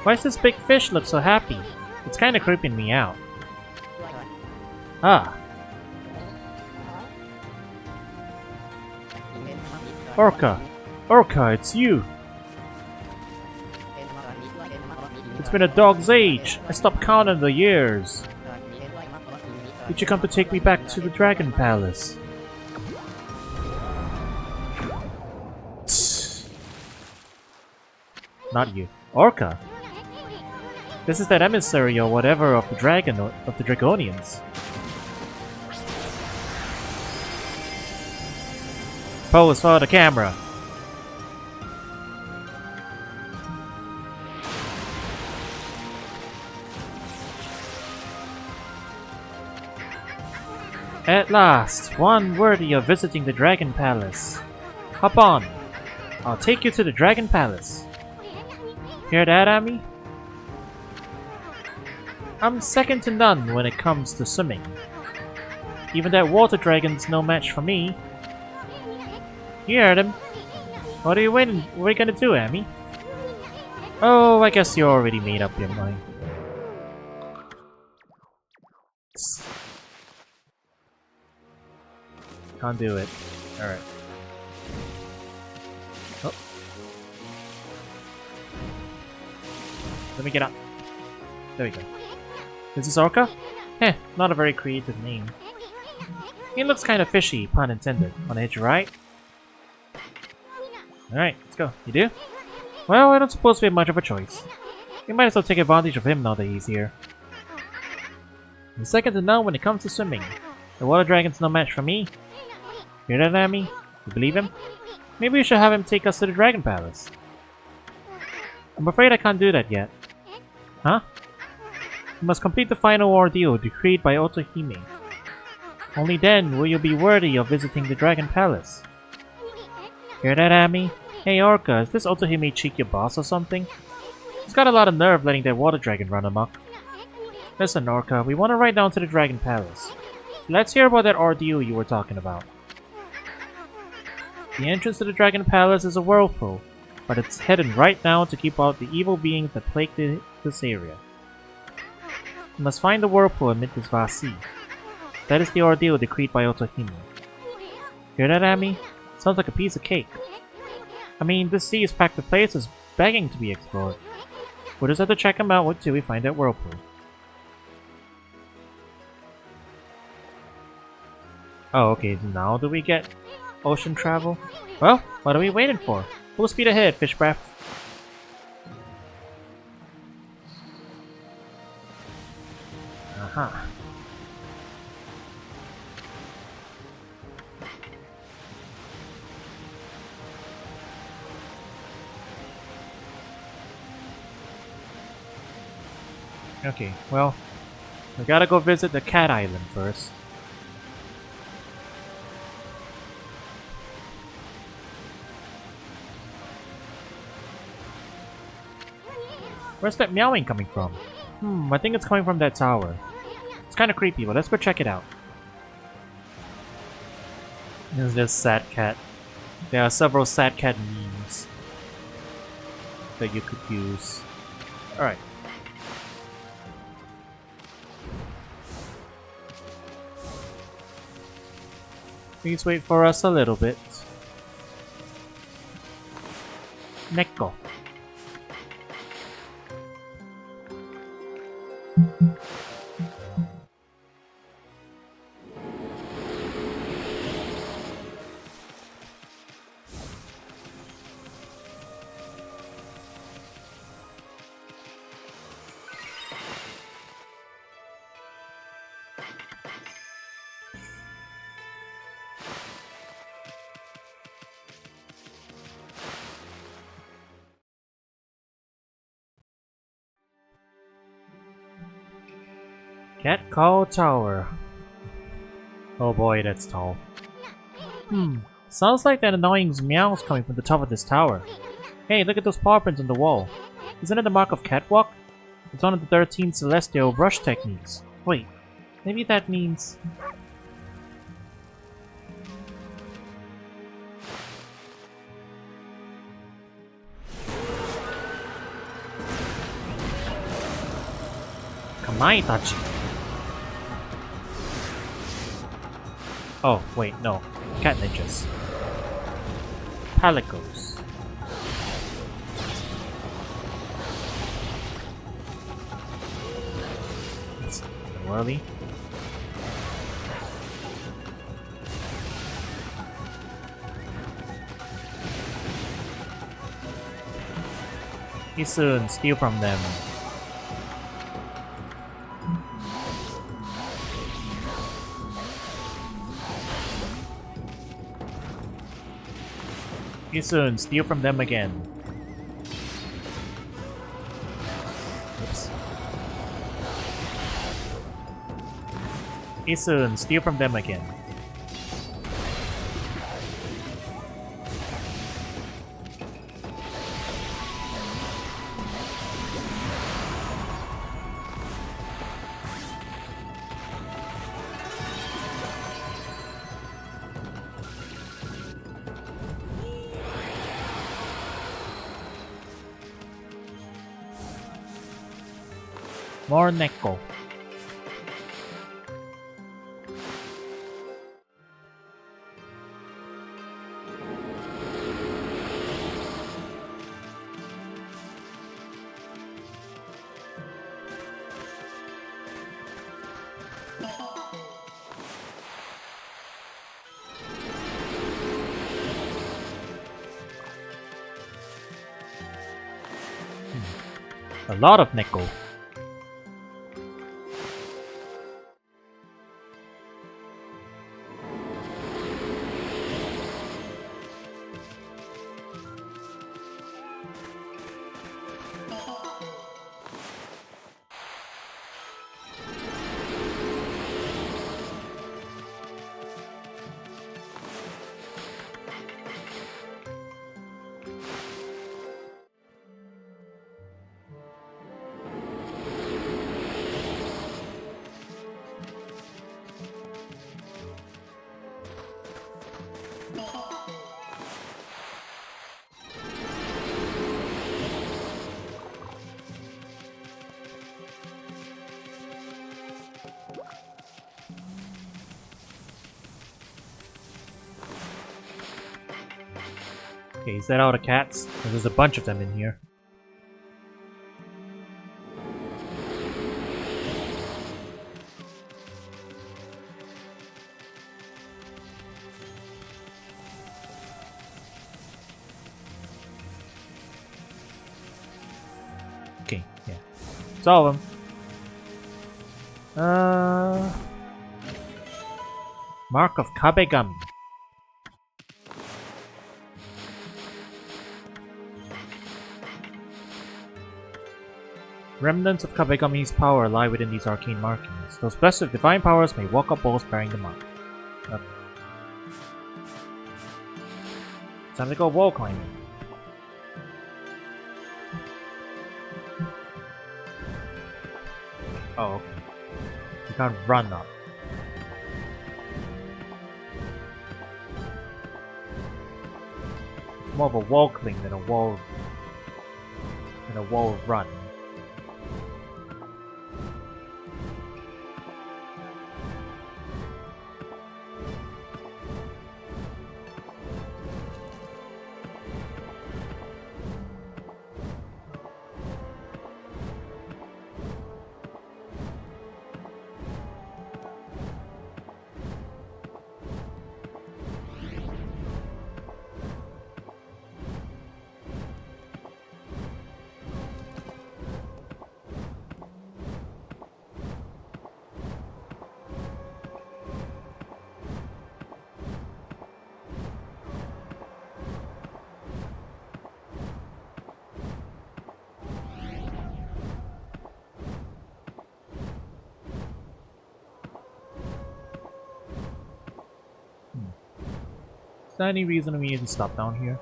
Why does this big fish look so happy? It's kinda creeping me out. Ah! Orca! Orca, it's you! It's been a dog's age! I stopped counting the years! Did you come to take me back to the Dragon Palace? Not you. Orca? This is that emissary or whatever of the dragon of the Dragonians. Pose for the camera. At last, one worthy of visiting the Dragon Palace. Hop on. I'll take you to the Dragon Palace. Hear that, Ami? I'm second to none when it comes to swimming. Even that water dragon's no match for me. You heard him. What are you waiting? What are you gonna do, Ami? Oh, I guess you already made up your mind. Can't do it. Alright. Oh. Let me get up. There we go. Is this Orca? Heh, not a very creative name. He looks kind of fishy, pun intended. Wanna hitch a ride? Alright, let's go. You do? Well, I don't suppose we have much of a choice. We might as well take advantage of him now that he's here. I'm second to none when it comes to swimming. The water dragon's no match for me. Hear that, Ami? You believe him? Maybe we should have him take us to the Dragon Palace. I'm afraid I can't do that yet. Huh? You must complete the final ordeal decreed by Otohime. Only then will you be worthy of visiting the Dragon Palace. Hear that, Ami? Hey Orca, is this Otohime cheek your boss or something? He's got a lot of nerve letting that water dragon run amok. Listen, Orca, we want to ride down to the Dragon Palace. So let's hear about that ordeal you were talking about. The entrance to the Dragon Palace is a whirlpool, but it's hidden right now to keep out the evil beings that plague this area. You must find the whirlpool amid this vast sea. That is the ordeal decreed by Otohime. Hear that, Ami? Sounds like a piece of cake. I mean, this sea is packed with places begging to be explored. We'll just have to check them out until we find that whirlpool. Oh, okay, now do we get ocean travel? Well, what are we waiting for? Full speed ahead, fish breath. Aha. Okay, well, we gotta go visit the Cat Island first. Where's that meowing coming from? I think it's coming from that tower. It's kinda creepy, but let's go check it out. This is just sad cat. There are several sad cat memes that you could use. Alright. Please wait for us a little bit. Neko. Cat Call Tower. Oh boy, that's tall. Sounds like that annoying meow's coming from the top of this tower. Hey, look at those paw prints on the wall. Isn't it the mark of catwalk? It's one of the 13 celestial brush techniques. Wait, maybe that means... Kamaitachi. Oh, wait, no. Cat ninjas. Palicos. It's early. He soon steal from them. You soon steal from them again. Oops. You soon steal from them again. More Neko. A lot of Neko. Okay, is that all the cats? There's a bunch of them in here. Okay, yeah. It's all of them. Mark of Kabegami. Remnants of Kabegami's power lie within these arcane markings. Those blessed with divine powers may walk up walls bearing the mark. Yep. It's time to go wall climbing. Oh, okay. You can't run up. It's more of a wall cling than a wall run. Is there any reason we need to stop down here?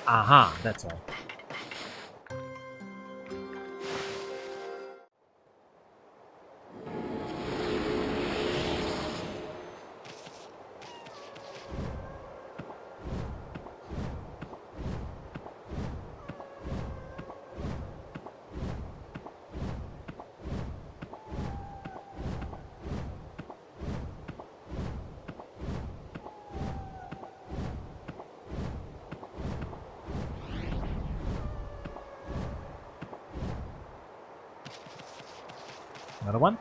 Aha, that's all. Another one?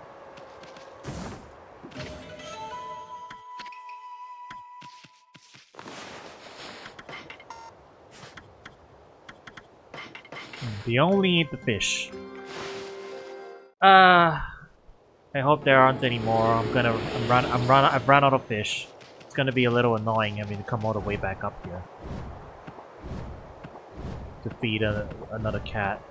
We only need the fish. I hope there aren't any more. I've run out of fish. It's gonna be a little annoying having to come all the way back up here to feed another cat.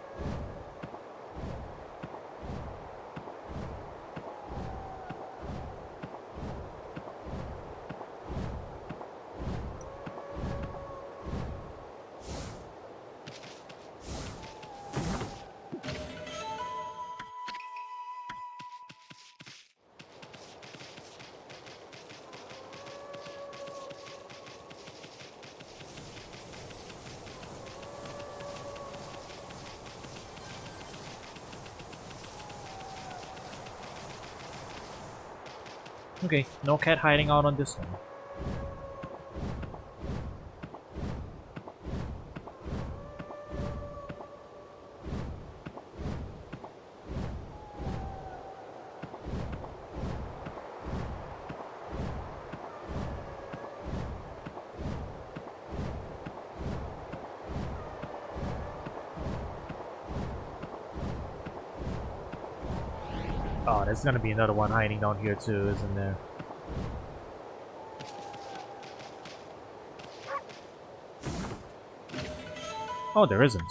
Okay, no cat hiding out on this one. Oh, there's gonna be another one hiding down here too, isn't there? Oh, there isn't.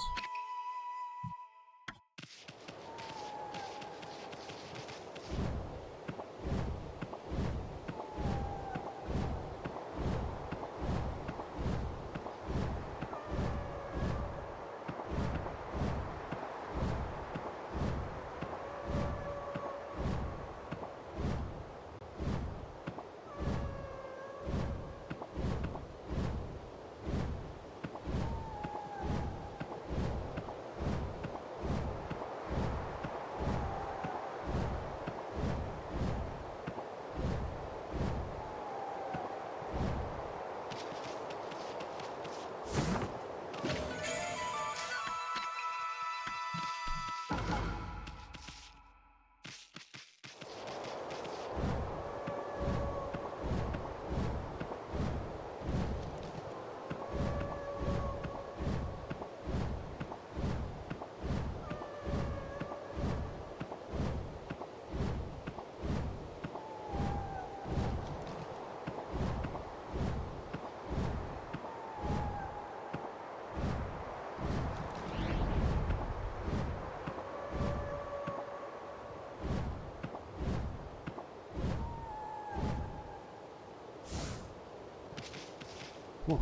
Oof.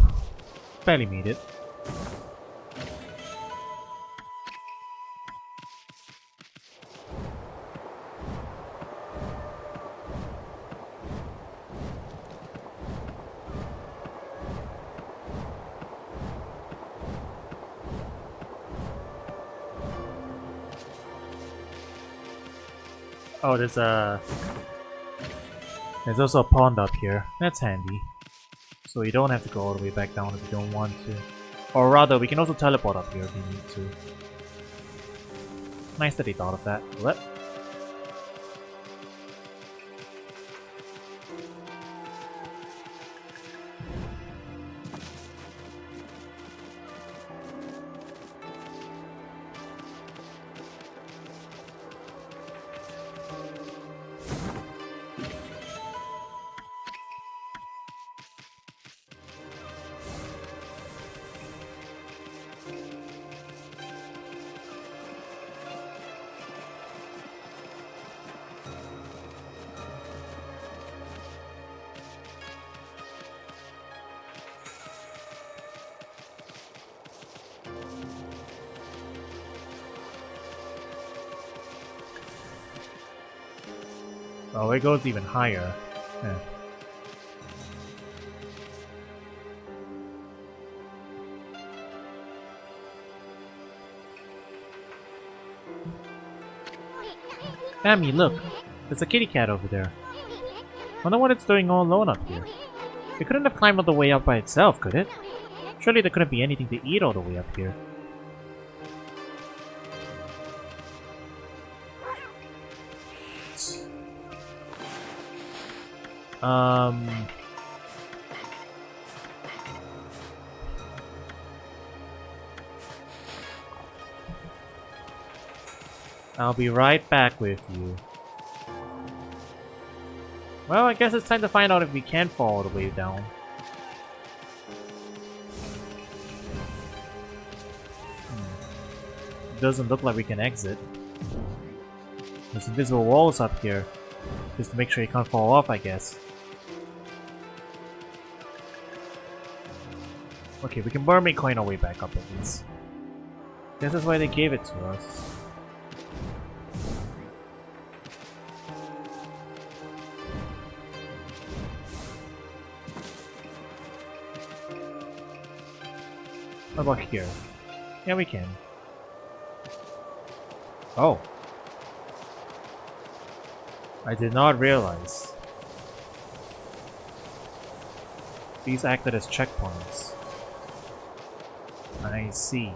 Barely made it. Oh, there's also a pond up here. That's handy. So you don't have to go all the way back down if you don't want to. Or rather, we can also teleport up here if we need to. Nice that they thought of that. What? Oh, it goes even higher. Yeah. Amy, look! There's a kitty cat over there. Wonder what it's doing all alone up here. It couldn't have climbed all the way up by itself, could it? Surely there couldn't be anything to eat all the way up here. I'll be right back with you. Well, I guess it's time to find out if we can fall all the way down. It doesn't look like we can exit. There's invisible walls up here. Just to make sure you can't fall off, I guess. Okay, we can mermaid coin our way back up at least. Guess that's why they gave it to us. What about here? Yeah, we can. Oh. I did not realize. These acted as checkpoints. I see.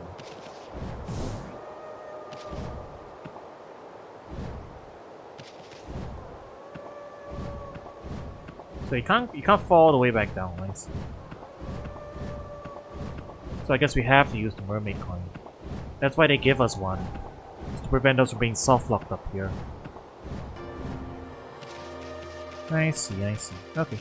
So you can't fall all the way back down, I see. So I guess we have to use the mermaid coin. That's why they give us one. Just to prevent us from being soft-locked up here. I see, I see. Okay.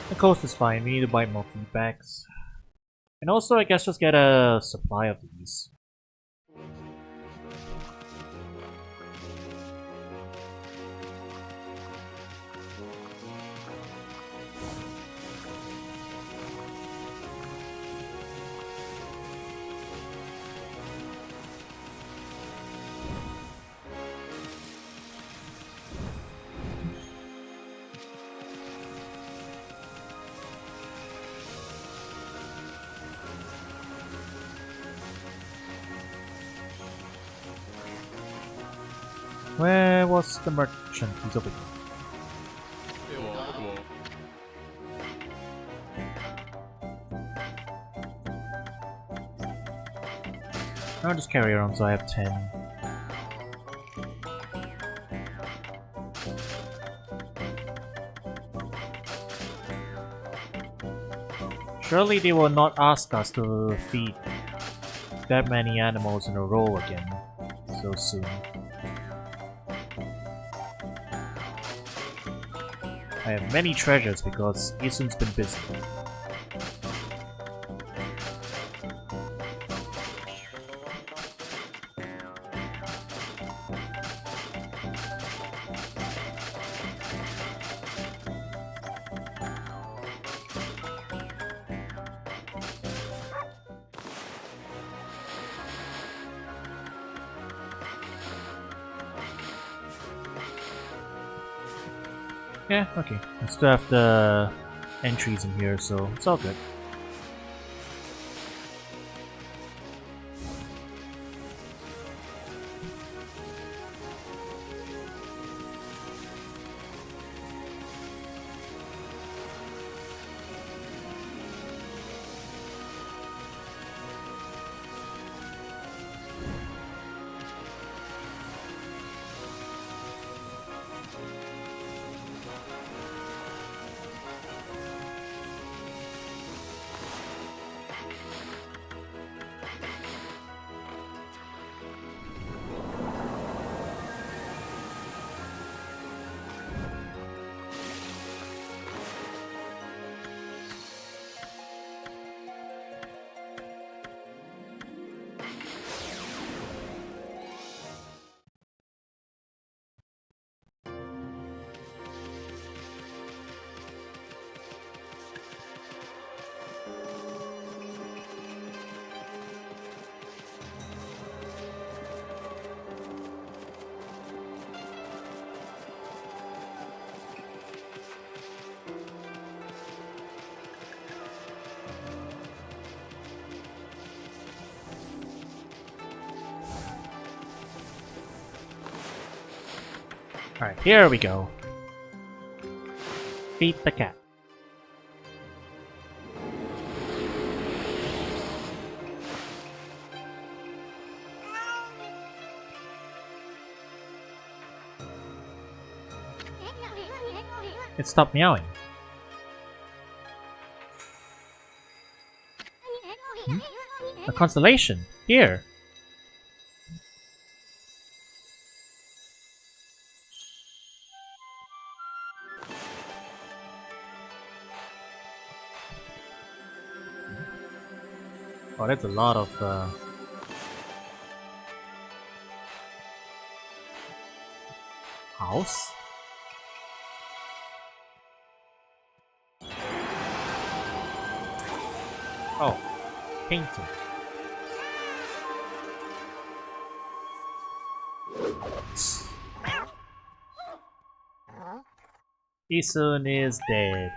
The coast is fine, we need to buy more feedbacks. And also, I guess just get a supply of these. Where was the merchant? He's over here. I'll just carry around so I have 10. Surely they will not ask us to feed that many animals in a row again so soon. I have many treasures because Isun's been busy. Yeah, okay. We still have the entries in here, so it's all good. Alright, here we go. Feed the cat. It stopped meowing. Hmm? A constellation! Here! Oh, that's a lot of house. Oh, painting. Isun is dead.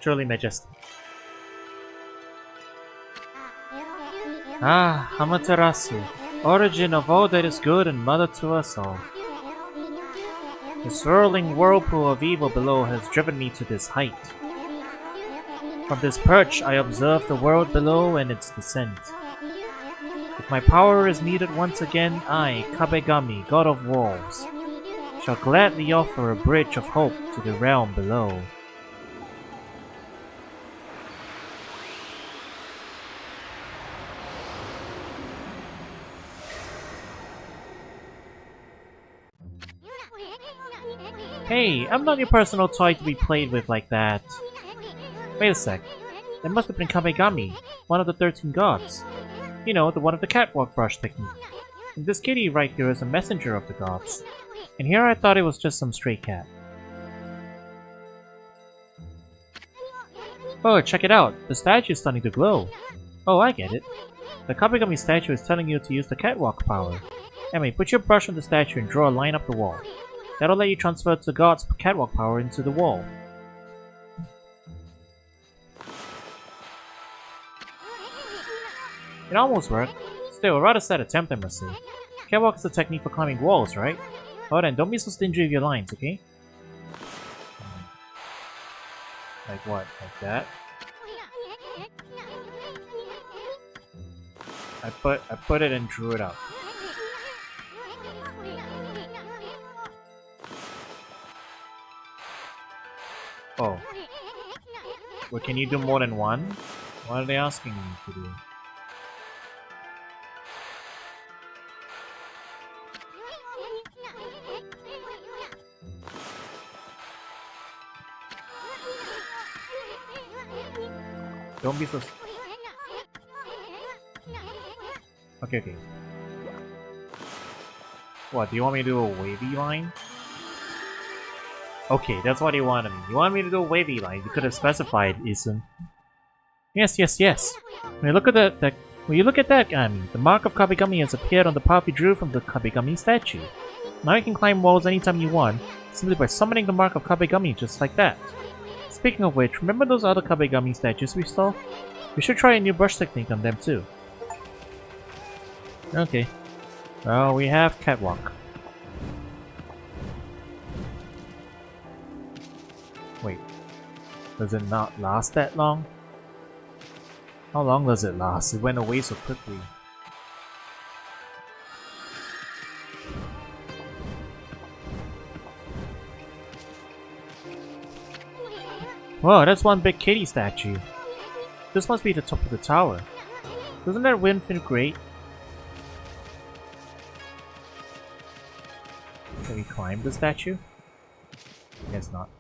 Truly majestic. Ah, Amaterasu, origin of all that is good and mother to us all. The swirling whirlpool of evil below has driven me to this height. From this perch I observe the world below and its descent. If my power is needed once again, I, Kabegami, god of wolves, shall gladly offer a bridge of hope to the realm below. Hey, I'm not your personal toy to be played with like that. Wait a sec. That must have been Kabegami, one of the 13 gods. You know, the one of the catwalk brush technique. And this kitty right here is a messenger of the gods. And here I thought it was just some stray cat. Oh, check it out! The statue is starting to glow. Oh, I get it. The Kabegami statue is telling you to use the catwalk power. Anyway, put your brush on the statue and draw a line up the wall. That'll let you transfer the god's catwalk power into the wall. It almost worked. Still, a rather sad attempt, I must say. Catwalk is a technique for climbing walls, right? Oh then, don't be so stingy with your lines, okay? Like what? Like that? I put it and drew it up. Oh. Well, can you do more than one? What are they asking me to do? Don't be so... Okay. What, do you want me to do a wavy line? Okay, that's what you wanted me. You wanted me to do a wavy line. You could have specified, Isun. Yes. When you look at that, the mark of Kabegami has appeared on the path you drew from the Kabegami statue. Now you can climb walls anytime you want, simply by summoning the mark of Kabegami just like that. Speaking of which, remember those other Kabegami statues we saw? We should try a new brush technique on them too. Okay. Well, we have catwalk. Wait. Does it not last that long? How long does it last? It went away so quickly. Whoa, that's one big kitty statue. This must be the top of the tower. Doesn't that wind feel great? Can we climb the statue? Guess not.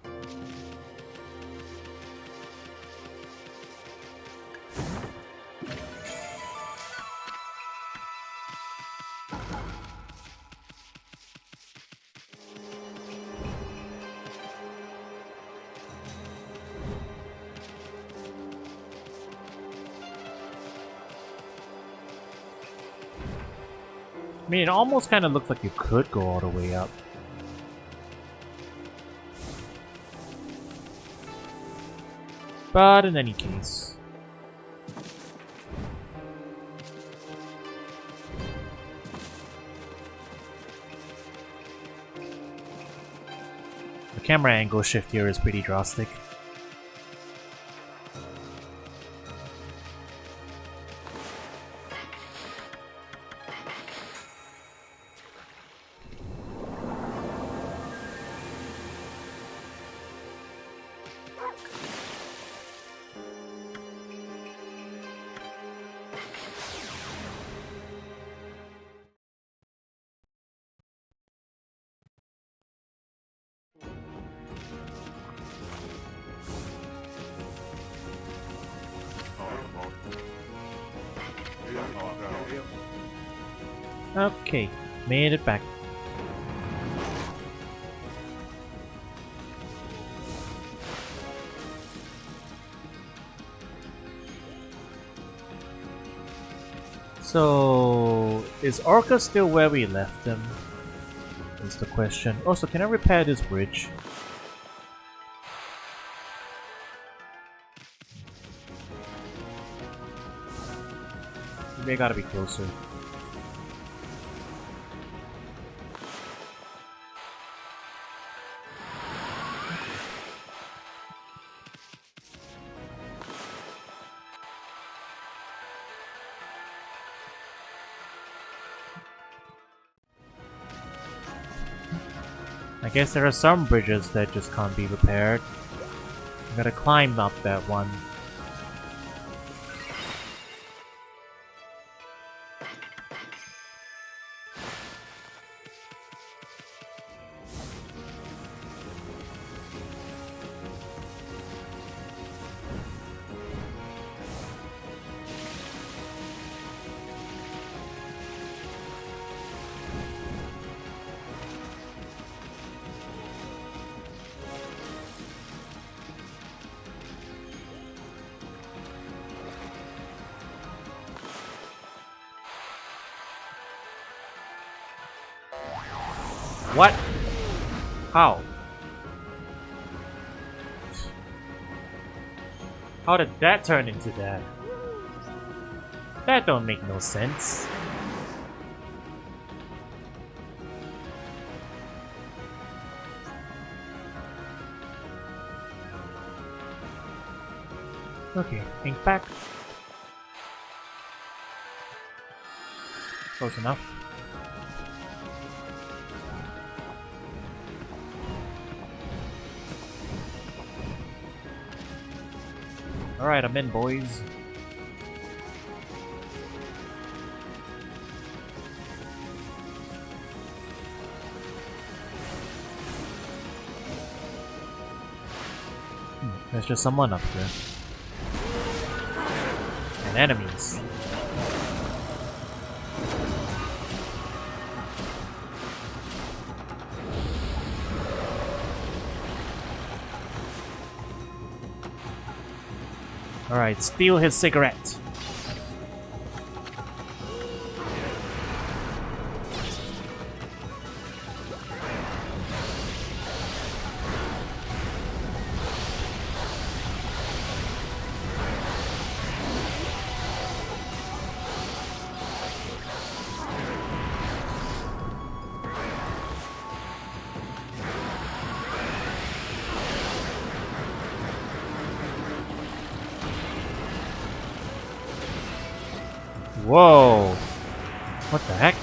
I mean, it almost kind of looks like you could go all the way up. But in any case... the camera angle shift here is pretty drastic. Okay, made it back. So, is Orca still where we left him? Is the question. Also, can I repair this bridge? Maybe I gotta be closer. I guess there are some bridges that just can't be repaired. I gotta climb up that one. What? How? How did that turn into that? That don't make no sense. Okay, ink back. Close enough. Alright, I'm in, boys. There's just someone up there. And enemies. Alright, steal his cigarette. Whoa! What the heck?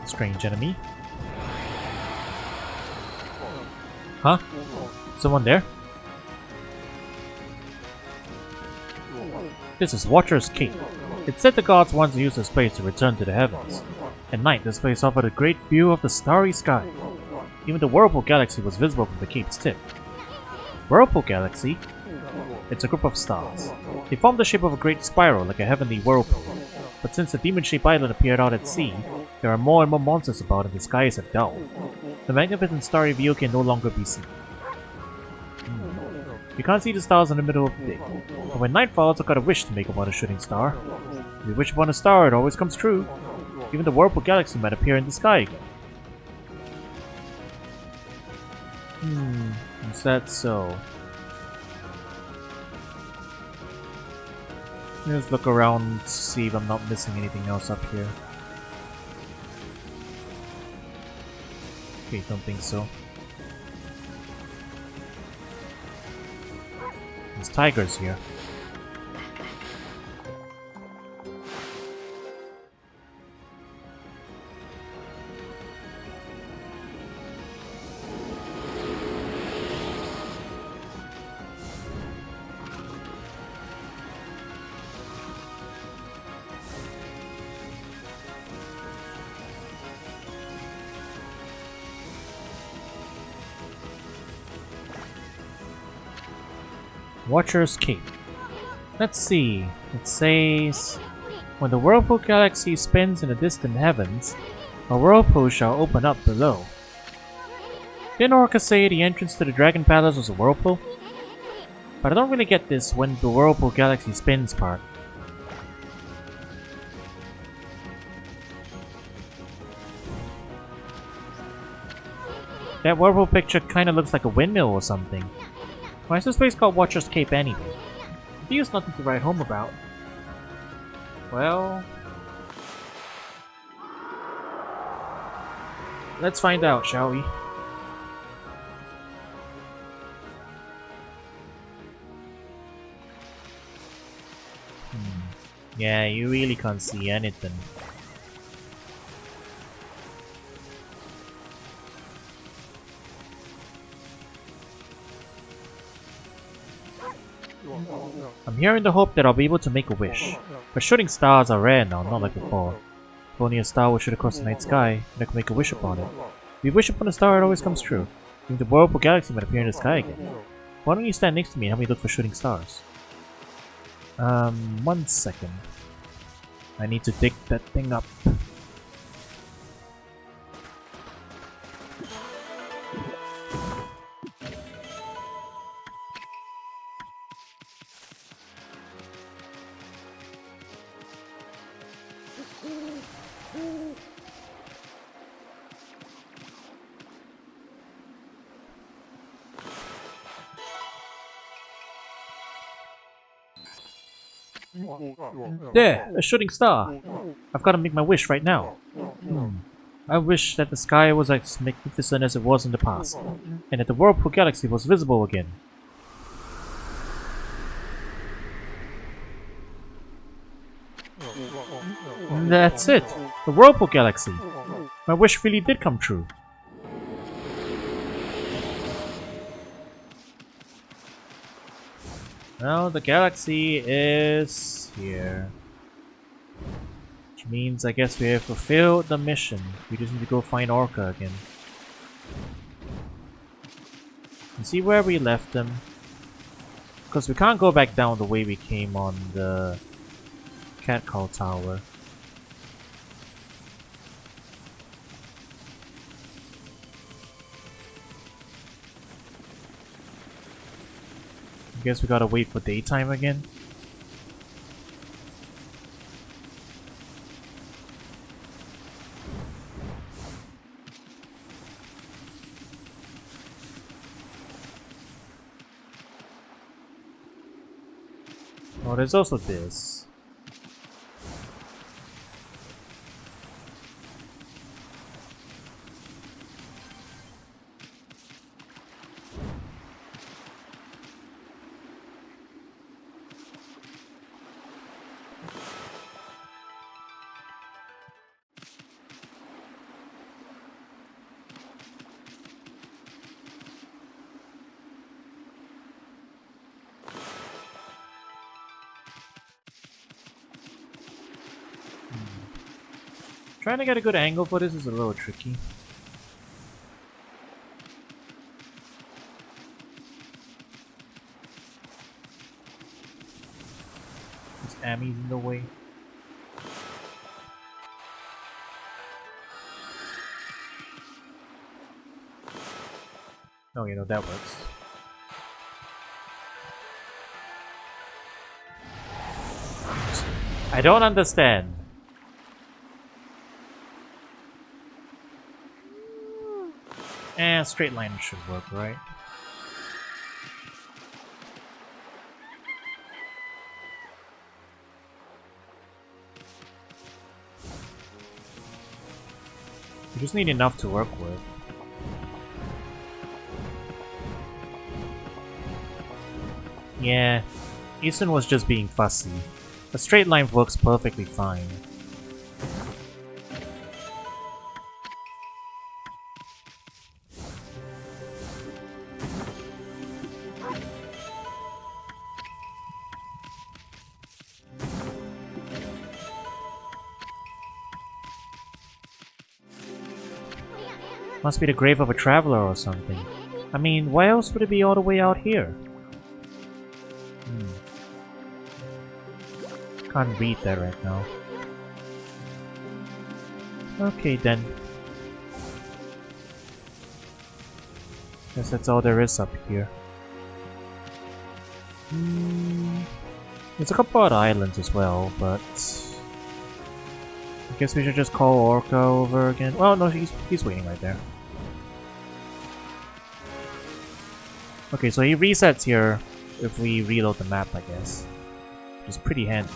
Strange enemy. Huh? Someone there? This is Watcher's Cape. It's said the gods once used this place to return to the heavens. At night, this place offered a great view of the starry sky. Even the Whirlpool Galaxy was visible from the cape's tip. Whirlpool Galaxy? It's a group of stars. They form the shape of a great spiral like a heavenly whirlpool. But since the demon-shaped island appeared out at sea, there are more and more monsters about and the skies have dulled. The magnificent starry view can no longer be seen. You can't see the stars in the middle of the day. But when night falls, I've got a wish to make upon a shooting star. If you wish upon a star, it always comes true. Even the Whirlpool Galaxy might appear in the sky again. Is that so? Let's look around to see if I'm not missing anything else up here. Okay, don't think so. There's tigers here. Watcher's Cape. Let's see. It says, when the Whirlpool Galaxy spins in the distant heavens, a whirlpool shall open up below. Didn't Orca say the entrance to the Dragon Palace was a whirlpool? But I don't really get this when the Whirlpool Galaxy spins part. That whirlpool picture kinda looks like a windmill or something. Why is this place called Watcher's Cape anyway? There's nothing to write home about. Well... let's find out, shall we? Yeah, you really can't see anything. I'm here in the hope that I'll be able to make a wish. But shooting stars are rare now, not like before. If only a star would shoot across the night sky, and I could make a wish upon it. If you wish upon a star, it always comes true. I think the Whirlpool Galaxy might appear in the sky again. Why don't you stand next to me and help me look for shooting stars? 1 second. I need to dig that thing up. There! A shooting star! I've got to make my wish right now. I wish that the sky was as magnificent as it was in the past, and that the Whirlpool Galaxy was visible again. That's it! The Whirlpool Galaxy! My wish really did come true. Well, the galaxy is here. Which means I guess we have fulfilled the mission. We just need to go find Orca again. And see where we left them. Because we can't go back down the way we came on the Catcall Tower. Guess we gotta wait for daytime again. Oh, there's also this. Trying to get a good angle for this is a little tricky. This Ami's in the way. Oh, you know, that works. I don't understand. Straight line should work, right? You just need enough to work with. Yeah, Ethan was just being fussy. A straight line works perfectly fine. Must be the grave of a traveler or something. I mean, why else would it be all the way out here? Can't read that right now. Okay then. Guess that's all there is up here. There's a couple other islands as well, but I guess we should just call Orca over again. Well, no, he's waiting right there. Okay, so he resets here if we reload the map, I guess. Which is pretty handy.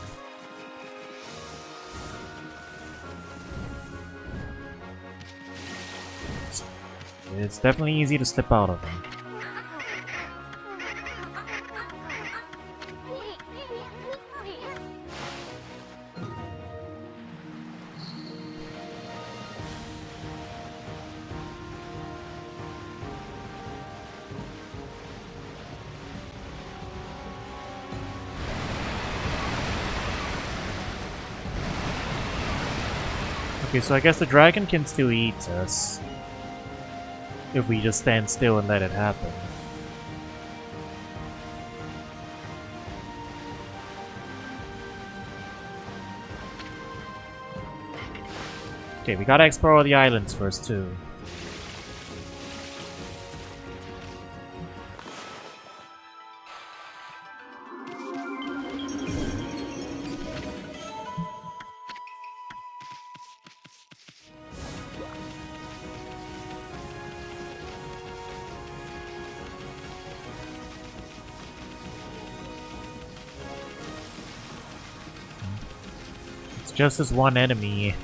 It's definitely easy to slip out of them. Okay, so I guess the dragon can still eat us if we just stand still and let it happen. Okay, we gotta explore all the islands first too. Just as one enemy.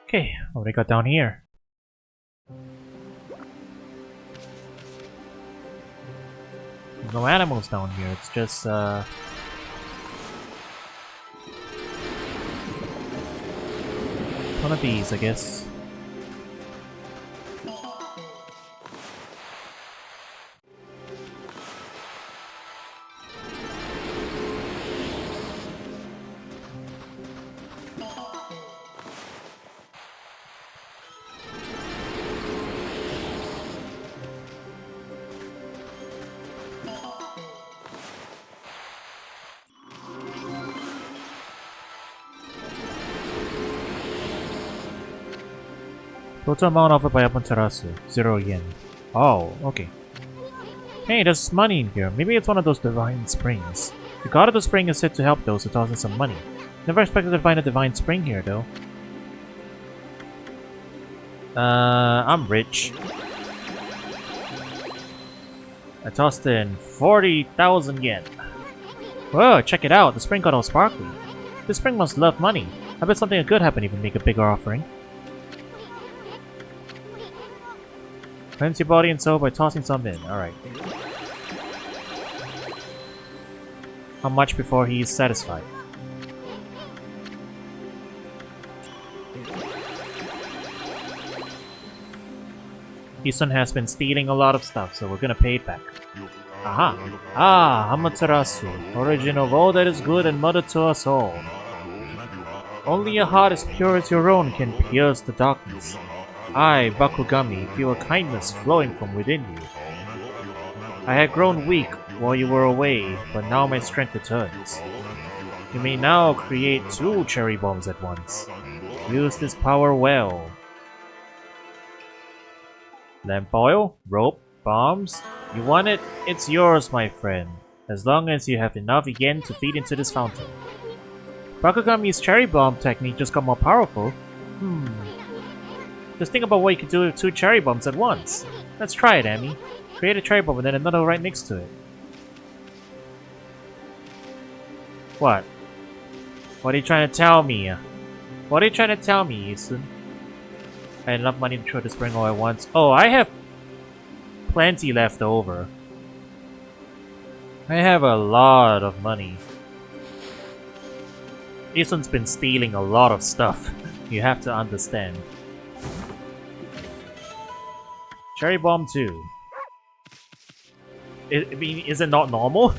Okay, what do we got down here? There's no animals down here, it's just one of these, I guess. Total amount offered by Amaterasu, 0 yen. Oh, okay. Hey, there's money in here. Maybe it's one of those divine springs. The god of the spring is said to help those who toss in some money. Never expected to find a divine spring here, though. I'm rich. I tossed in 40,000 yen. Whoa, check it out, the spring got all sparkly. This spring must love money. I bet something good happened if we make a bigger offering. Cleanse your body and soul by tossing some in. Alright. How much before he is satisfied? Isun has been stealing a lot of stuff, so we're gonna pay it back. Aha! Ah, Amaterasu, origin of all that is good and mother to us all. Only a heart as pure as your own can pierce the darkness. I, Bakugami, feel a kindness flowing from within you. I had grown weak while you were away, but now my strength returns. You may now create 2 cherry bombs at once. Use this power well. Lamp oil, rope, bombs. You want it? It's yours, my friend. As long as you have enough yen to feed into this fountain. Bakugami's cherry bomb technique just got more powerful. Just think about what you could do with 2 cherry bombs at once. Let's try it, Amy. Create a cherry bomb and then another right next to it. What? What are you trying to tell me? What are you trying to tell me, Isun? I had enough money to throw the spring all at once. Oh, I have plenty left over. I have a lot of money. Isun's been stealing a lot of stuff. You have to understand. Cherry bomb 2. I mean, is it not normal?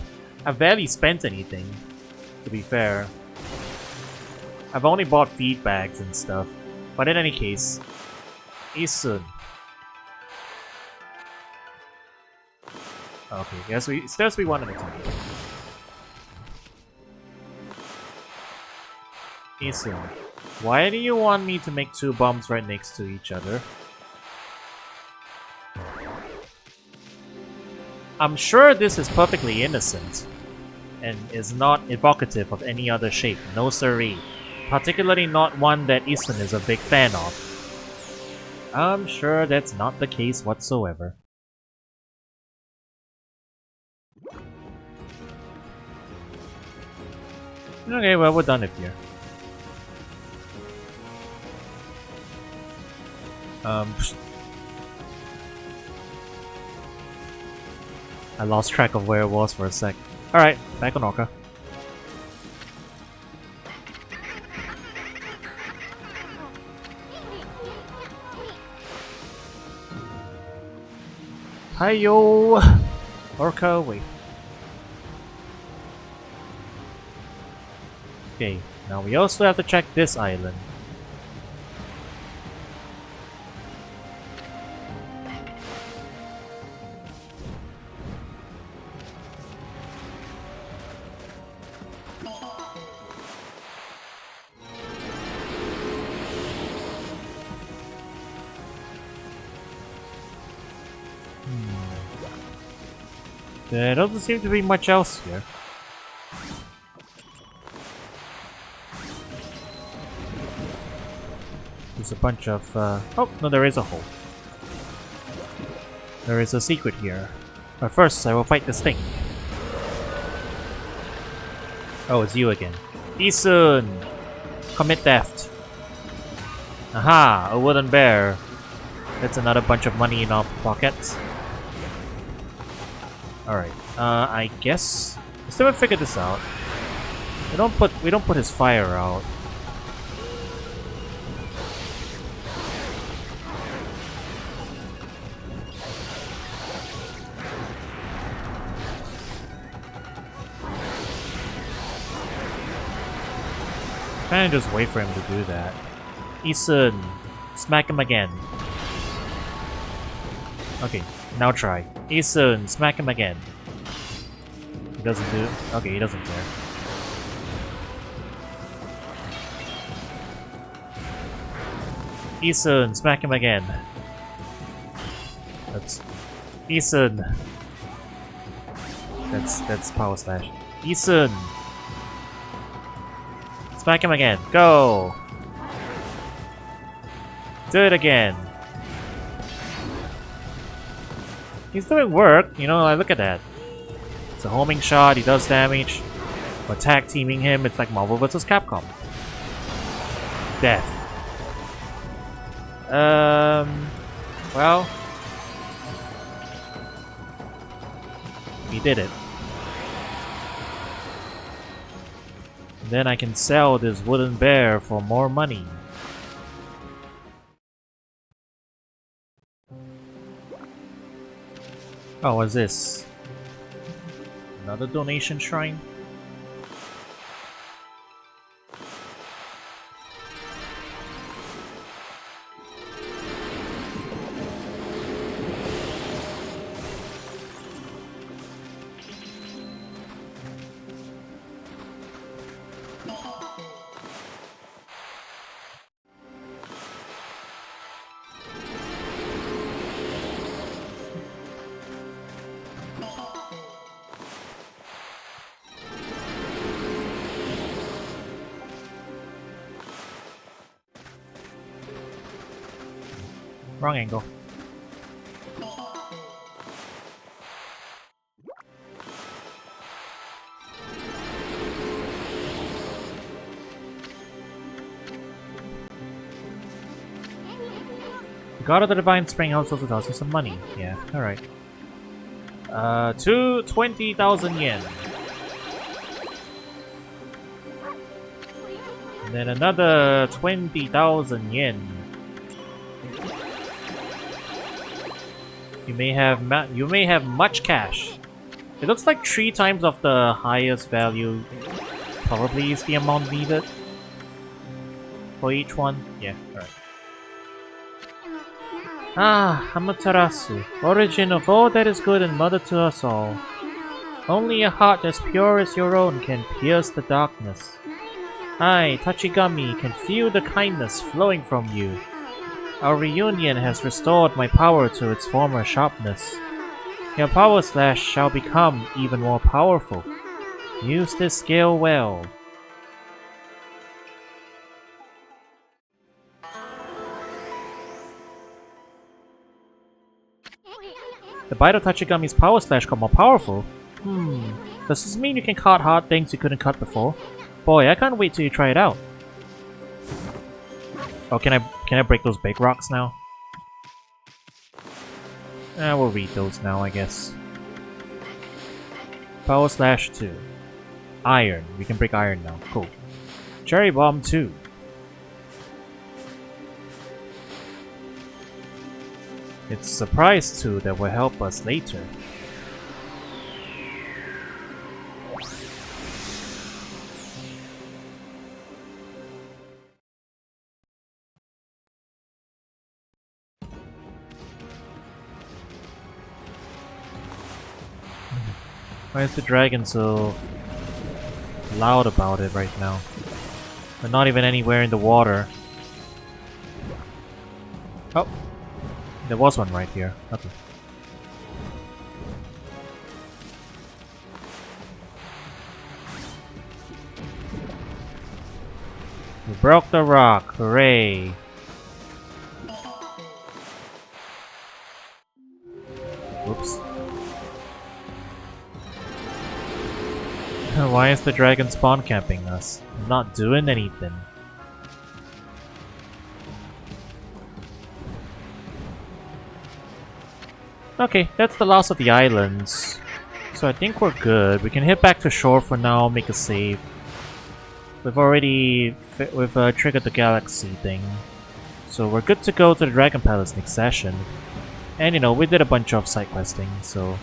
I've barely spent anything, to be fair. I've only bought feed bags and stuff. But in any case, Isun. Okay, yes, it still has to be 1 at a time. Isun, why do you want me to make 2 bombs right next to each other? I'm sure this is perfectly innocent and is not evocative of any other shape, no siree. Particularly not one that Isun is a big fan of. I'm sure that's not the case whatsoever. Okay, well, we're done it here. I lost track of where it was for a sec. Alright, back on Orca. Hi-yo! Orca, wait. Okay, now we also have to check this island. There doesn't seem to be much else here. There's a bunch of, oh, no, there is a hole. There is a secret here. But first, I will fight this thing. Oh, it's you again. Isun! Commit theft. Aha! A wooden bear. That's another bunch of money in our pockets. Alright, I guess I still haven't figured this out. We don't put his fire out. Kinda just wait for him to do that. Isun, smack him again. Okay, now try. Isun, smack him again. He doesn't do it? Okay, he doesn't care. Isun, smack him again. That's... Isun! That's power slash. Isun! Smack him again. Go! Do it again. He's doing work, you know, like, look at that. It's a homing shot, he does damage. Or tag teaming him, it's like Marvel vs. Capcom. Death. Well, he did it. Then I can sell this wooden bear for more money. Oh, what's this? Another donation shrine? Wrong angle. God of the Divine Spring House also tells you some money. Yeah, alright. 20,000 yen. And then another 20,000 yen. You may have much cash. It looks like 3 times of the highest value probably is the amount needed for each one. Yeah, alright. Ah, Amaterasu, origin of all that is good and mother to us all. Only a heart as pure as your own can pierce the darkness. I, Tachigami, can feel the kindness flowing from you. Our reunion has restored my power to its former sharpness. Your power slash shall become even more powerful. Use this skill well. The bite of Tachigami's power slash got more powerful? Does this mean you can cut hard things you couldn't cut before? Boy, I can't wait till you try it out. Oh, can I break those big rocks now? We'll read those now, I guess. Power slash 2. Iron. We can break iron now. Cool. Cherry bomb 2. It's surprise 2 that will help us later. Why is the dragon so loud about it right now? We're not even anywhere in the water. Oh! There was one right here. Okay. We broke the rock! Hooray! Whoops. Why is the dragon spawn camping us? I'm not doing anything. Okay, that's the last of the islands. So I think we're good. We can head back to shore for now, make a save. We've triggered the galaxy thing. So we're good to go to the Dragon Palace next session. And you know, we did a bunch of side questing, so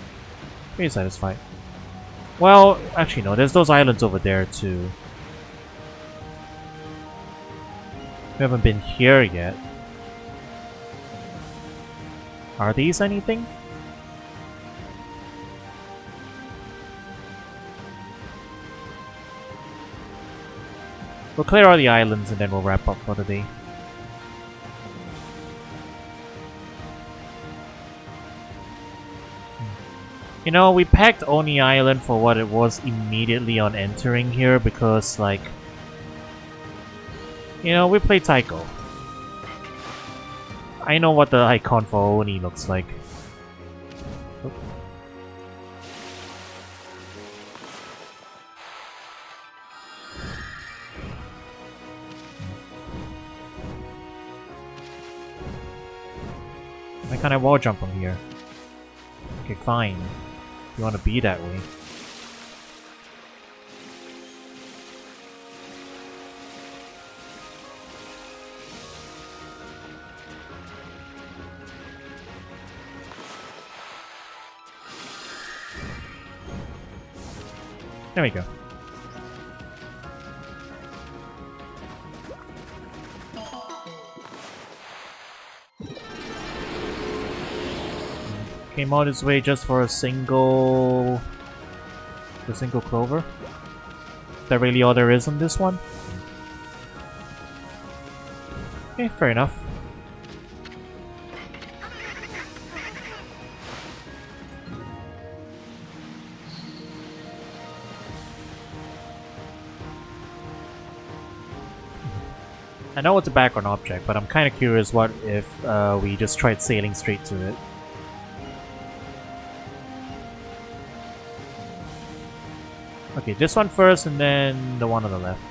pretty satisfied. Well, actually no, there's those islands over there too. We haven't been here yet. Are these anything? We'll clear all the islands and then we'll wrap up for the day. You know, we packed Oni Island for what it was immediately on entering here because, like, you know, we play Taiko. I know what the icon for Oni looks like. Why can't I wall jump from here? Okay, fine. You wanna be that way. There we go. Came all this way just for a single clover? Is that really all there is on this one? Okay, fair enough. I know it's a background object, but I'm kind of curious what if we just tried sailing straight to it. Okay, this one first and then the one on the left.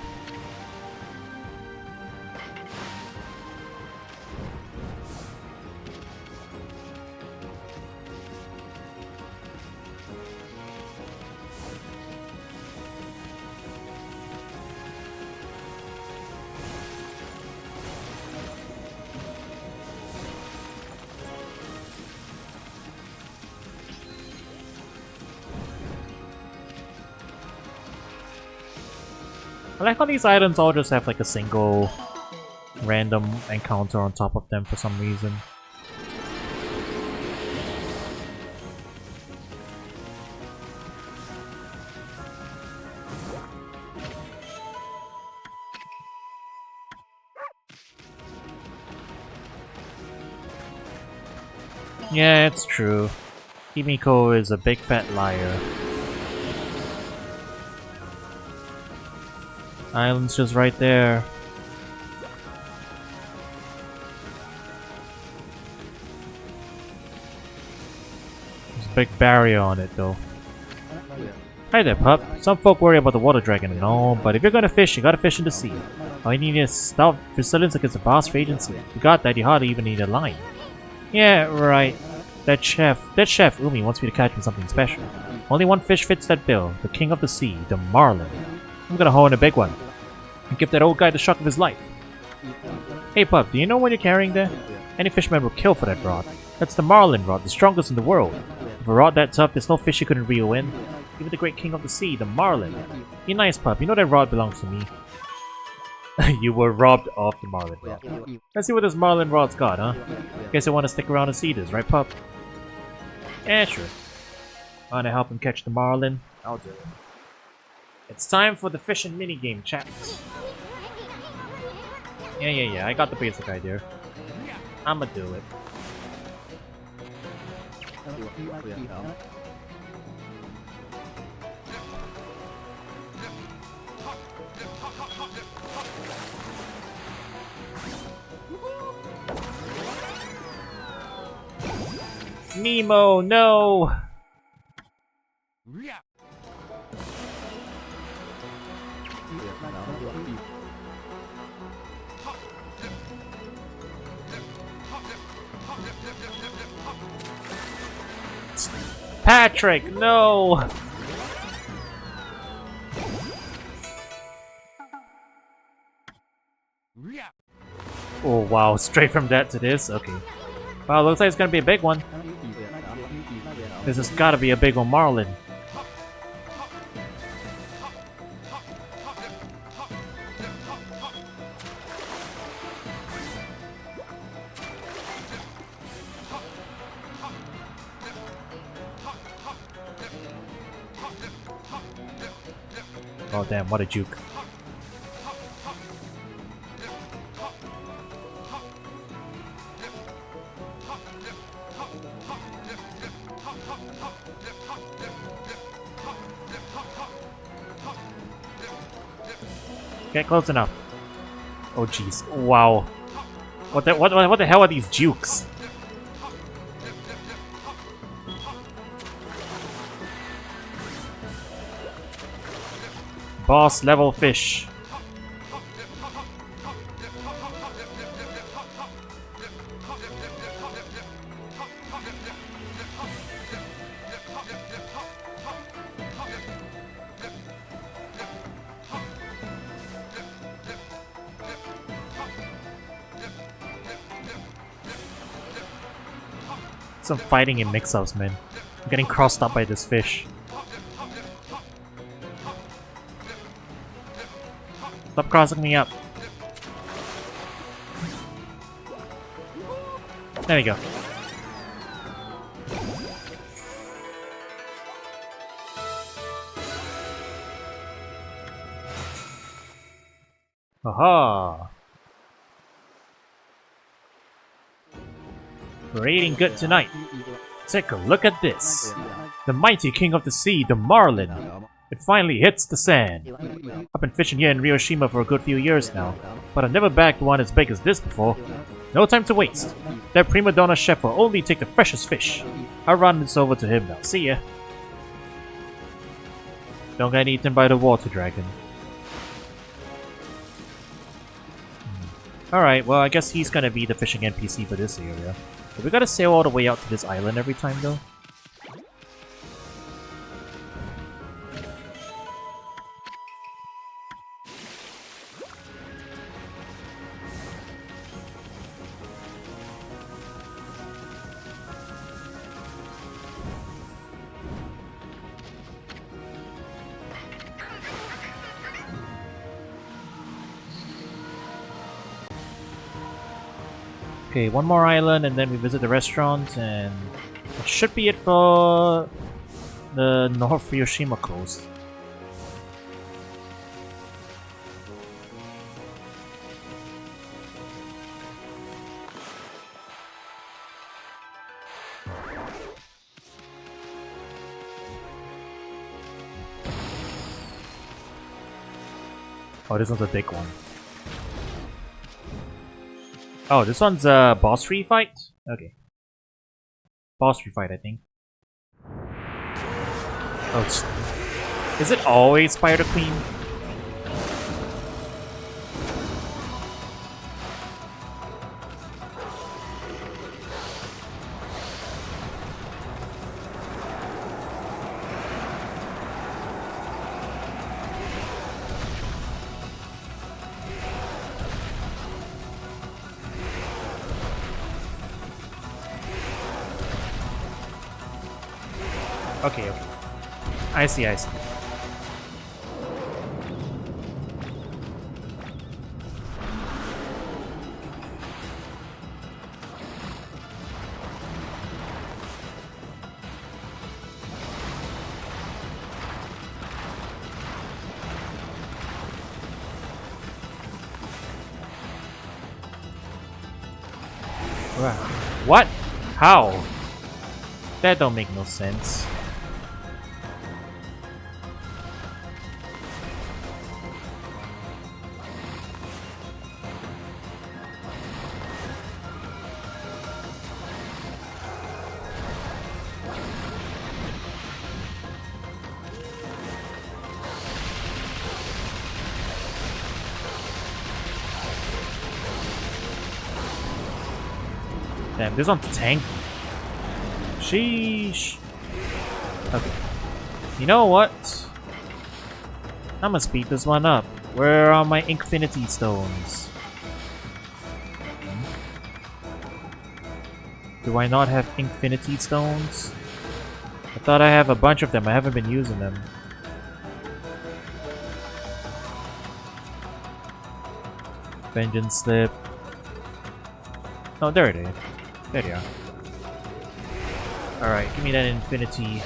I like how these items all just have like a single random encounter on top of them for some reason. Yeah, it's true. Himiko is a big fat liar. Island's just right there. There's a big barrier on it though. Hi there, pup. Some folk worry about the water dragon and all, but if you're gonna fish, you gotta fish in the sea. All you need is stealth resilience against a vast agency. You got that, you hardly even need a line. Yeah, right. That chef Umi wants me to catch him something special. Only one fish fits that bill, the king of the sea, the marlin. I'm gonna haul in a big one and give that old guy the shock of his life. Hey pup, do you know what you're carrying there? Any fisherman will kill for that rod. That's the marlin rod, the strongest in the world. With a rod that tough, there's no fish you couldn't reel in. Even the great king of the sea, the marlin. Be nice, pup, you know that rod belongs to me. You were robbed of the marlin rod. Let's see what this marlin rod's got, huh? Guess I want to stick around and see this, right pup? Yeah, sure. Wanna help him catch the marlin? I'll do it. It's time for the fishing minigame, chaps. Yeah, I got the basic idea. I'ma do it. Nemo, no! Patrick, no! Oh wow, straight from that to this? Okay. Wow, looks like it's gonna be a big one. This has gotta be a big one, marlin. Oh damn, what a juke. Get close enough. Oh jeez. Wow. What the hell are these jukes? Boss level fish. Some fighting in mix-ups, man. I'm getting crossed up by this fish. Stop crossing me up. There we go. Aha! We're eating good tonight. Take a look at this. The mighty king of the sea, the marlin. It finally hits the sand. I've been fishing here in Ryoshima for a good few years now, but I've never bagged one as big as this before. No time to waste. That prima donna chef will only take the freshest fish. I'll run this over to him now. See ya. Don't get eaten by the water dragon. Alright, well I guess he's gonna be the fishing NPC for this area. But we gotta sail all the way out to this island every time though. Okay, one more island and then we visit the restaurant, and that should be it for the North Ryoshima coast. Oh, this one's a big one. Oh, this one's a boss free fight? Okay. Boss free fight, I think. Oh, is it always Spider Queen? Okay, okay. I see, I see. What? How? That don't make no sense. Damn, this one's tanky. Sheesh. Okay. You know what? I'm gonna speed this one up. Where are my Infinity Stones? Do I not have Infinity Stones? I thought I have a bunch of them. I haven't been using them. Vengeance Slip. Oh, there it is. There you are. Alright, give me that infinity.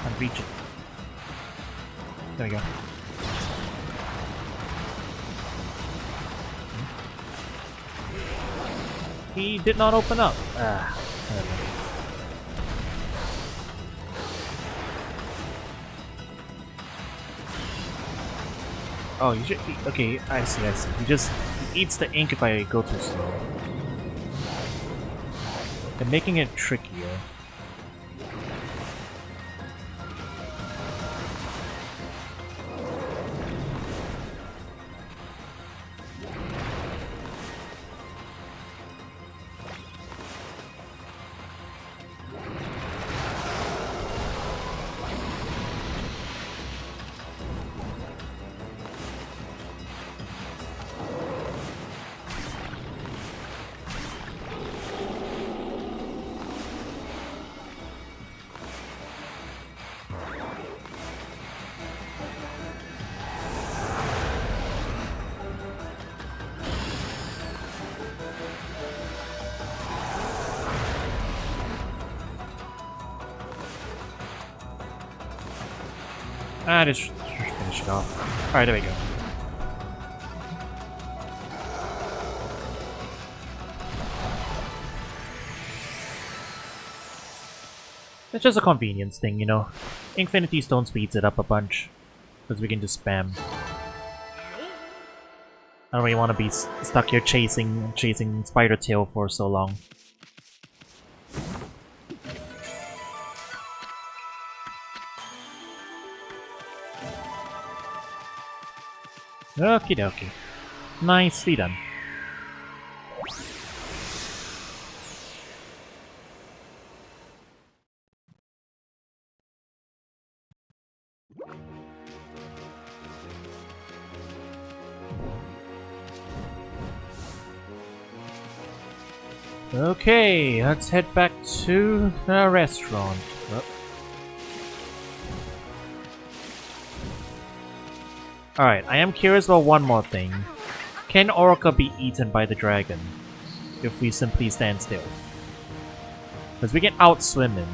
And reach it. There we go. He did not open up. Ah, oh, you should. Okay, I see. I see. He just eats the ink if I go too slow. They're making it trickier. Ah, this should finish it off. Alright, there we go. It's just a convenience thing, you know. Infinity Stone speeds it up a bunch. Because we can just spam. I don't really want to be stuck here chasing Spider Tail for so long. Okie dokie. Nicely done. Okay, let's head back to the restaurant. Oh. Alright, I am curious about one more thing. Can Orca be eaten by the dragon if we simply stand still? Because we can outswim him.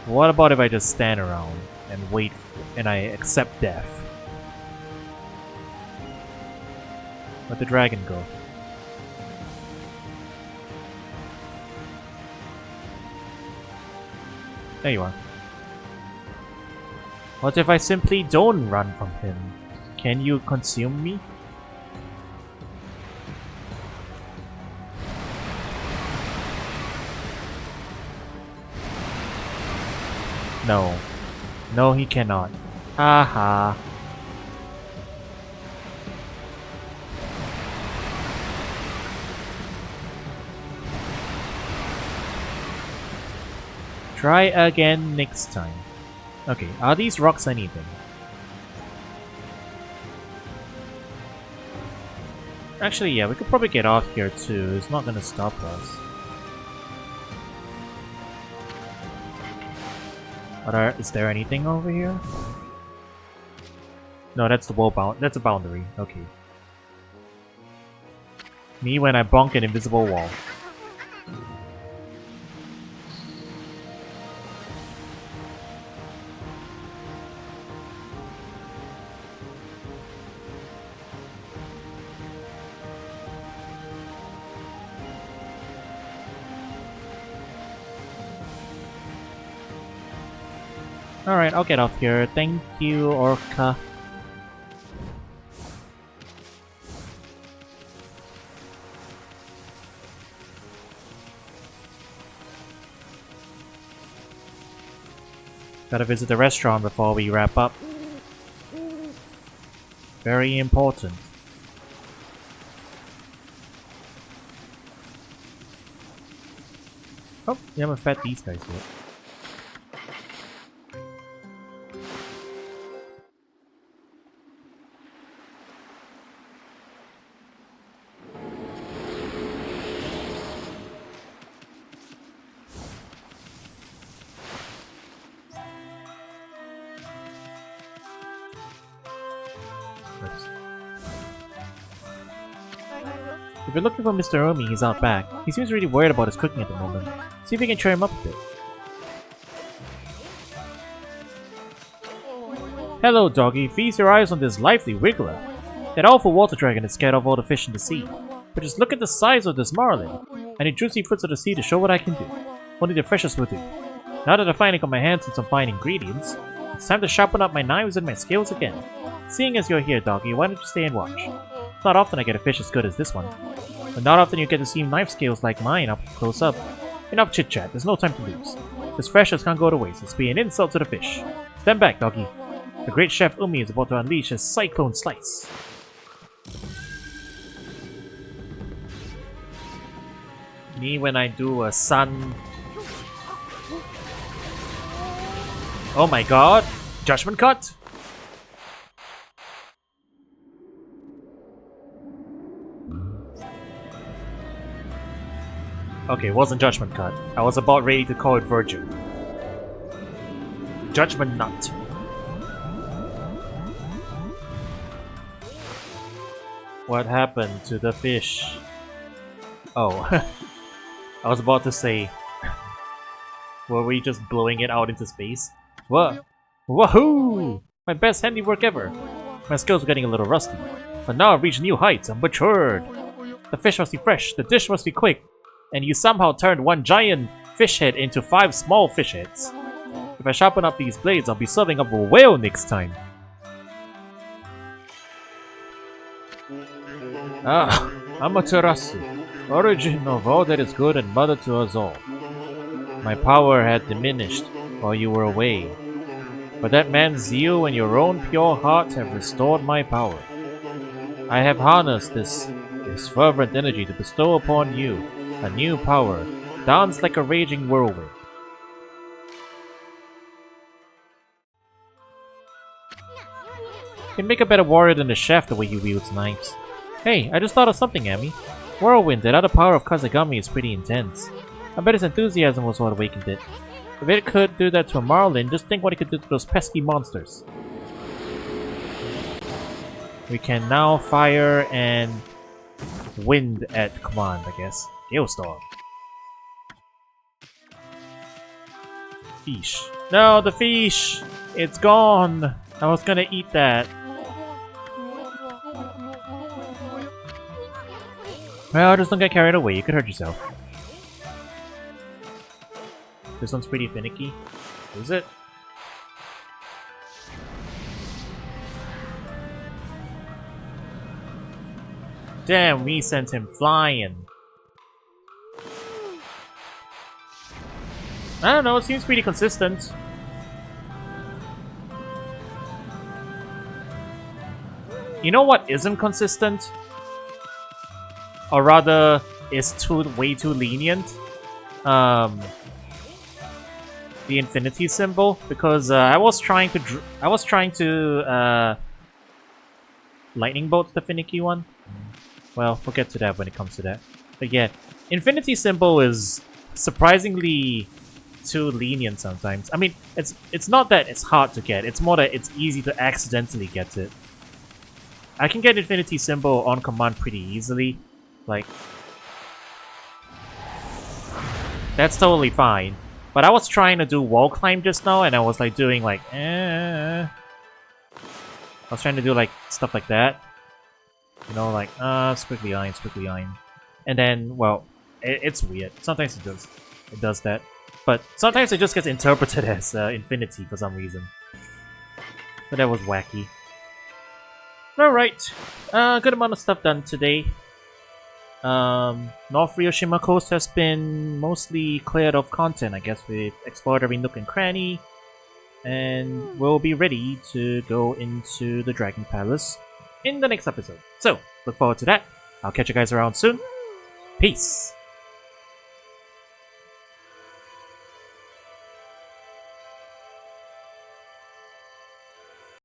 What about if I just stand around and wait and I accept death? Where'd the dragon go? There you are. What if I simply don't run from him? Can you consume me? No. No, he cannot. Haha. Try again next time. Okay, are these rocks anything? Actually, yeah, we could probably get off here too. It's not gonna stop us. Is there anything over here? No, that's the wall bound. That's a boundary. Okay. Me when I bonk an invisible wall. Alright, I'll get off here. Thank you, Orca. Gotta visit the restaurant before we wrap up. Very important. Oh, we haven't fed these guys yet. If you're looking for Mr. Omi, he's out back. He seems really worried about his cooking at the moment. See if we can cheer him up a bit. Hello, doggy. Feast your eyes on this lively wiggler. That awful water dragon is scared of all the fish in the sea. But just look at the size of this marlin. I need juicy fruits of the sea to show what I can do. Only the freshest will do. Now that I finally got my hands on some fine ingredients, it's time to sharpen up my knives and my scales again. Seeing as you're here, doggy, why don't you stay and watch? Not often I get a fish as good as this one. But not often you get to see knife scales like mine up close up. Enough chit-chat, there's no time to lose. This freshness can't go to waste, it's be an insult to the fish. Stand back, doggy. The great chef Umi is about to unleash his cyclone slice. Me when I do a sun... Oh my god! Judgment cut? Okay, it wasn't Judgment Cut. I was about ready to call it Virgin. Judgment Nut. What happened to the fish? Oh. I was about to say... Were we just blowing it out into space? What Wahoo! My best handiwork ever. My skills are getting a little rusty, but now I've reached new heights. I'm matured. The fish must be fresh, the dish must be quick, and you somehow turned one giant fish head into 5 small fish heads. If I sharpen up these blades, I'll be serving up a whale next time. Ah, Amaterasu, origin of all that is good and mother to us all. My power had diminished while you were away, but that man's zeal and your own pure heart have restored my power. I have harnessed this fervent energy to bestow upon you a new power, dance like a raging whirlwind. You can make a better warrior than the chef the way he wields knives. Hey, I just thought of something, Amy. Whirlwind, that other power of Kazagami, is pretty intense. I bet his enthusiasm was what awakened it. If it could do that to a Marlin, just think what it could do to those pesky monsters. We can now fire and wind at command, I guess. Hailstorm. Fish. No, the fish! It's gone! I was gonna eat that. Well, just don't get carried away, you could hurt yourself. This one's pretty finicky. Is it? Damn, we sent him flying. I don't know, it seems pretty consistent. You know what isn't consistent? Or rather, is way too lenient? The infinity symbol, because I was trying to lightning bolt the finicky one. Well, we'll get to that when it comes to that. But yeah, infinity symbol is surprisingly too lenient sometimes. I mean, it's not that it's hard to get, it's more that it's easy to accidentally get it. I can get infinity symbol on command pretty easily. Like, that's totally fine. But I was trying to do wall climb just now, and I was like doing like, I was trying to do like stuff like that. You know, like, squiggly line. And then, well, it's weird. Sometimes it does that. But sometimes it just gets interpreted as infinity for some reason. But that was wacky. Alright, good amount of stuff done today. North Ryoshima coast has been mostly cleared of content. I guess we've explored every nook and cranny, and we'll be ready to go into the Dragon Palace in the next episode. So, look forward to that. I'll catch you guys around soon. Peace!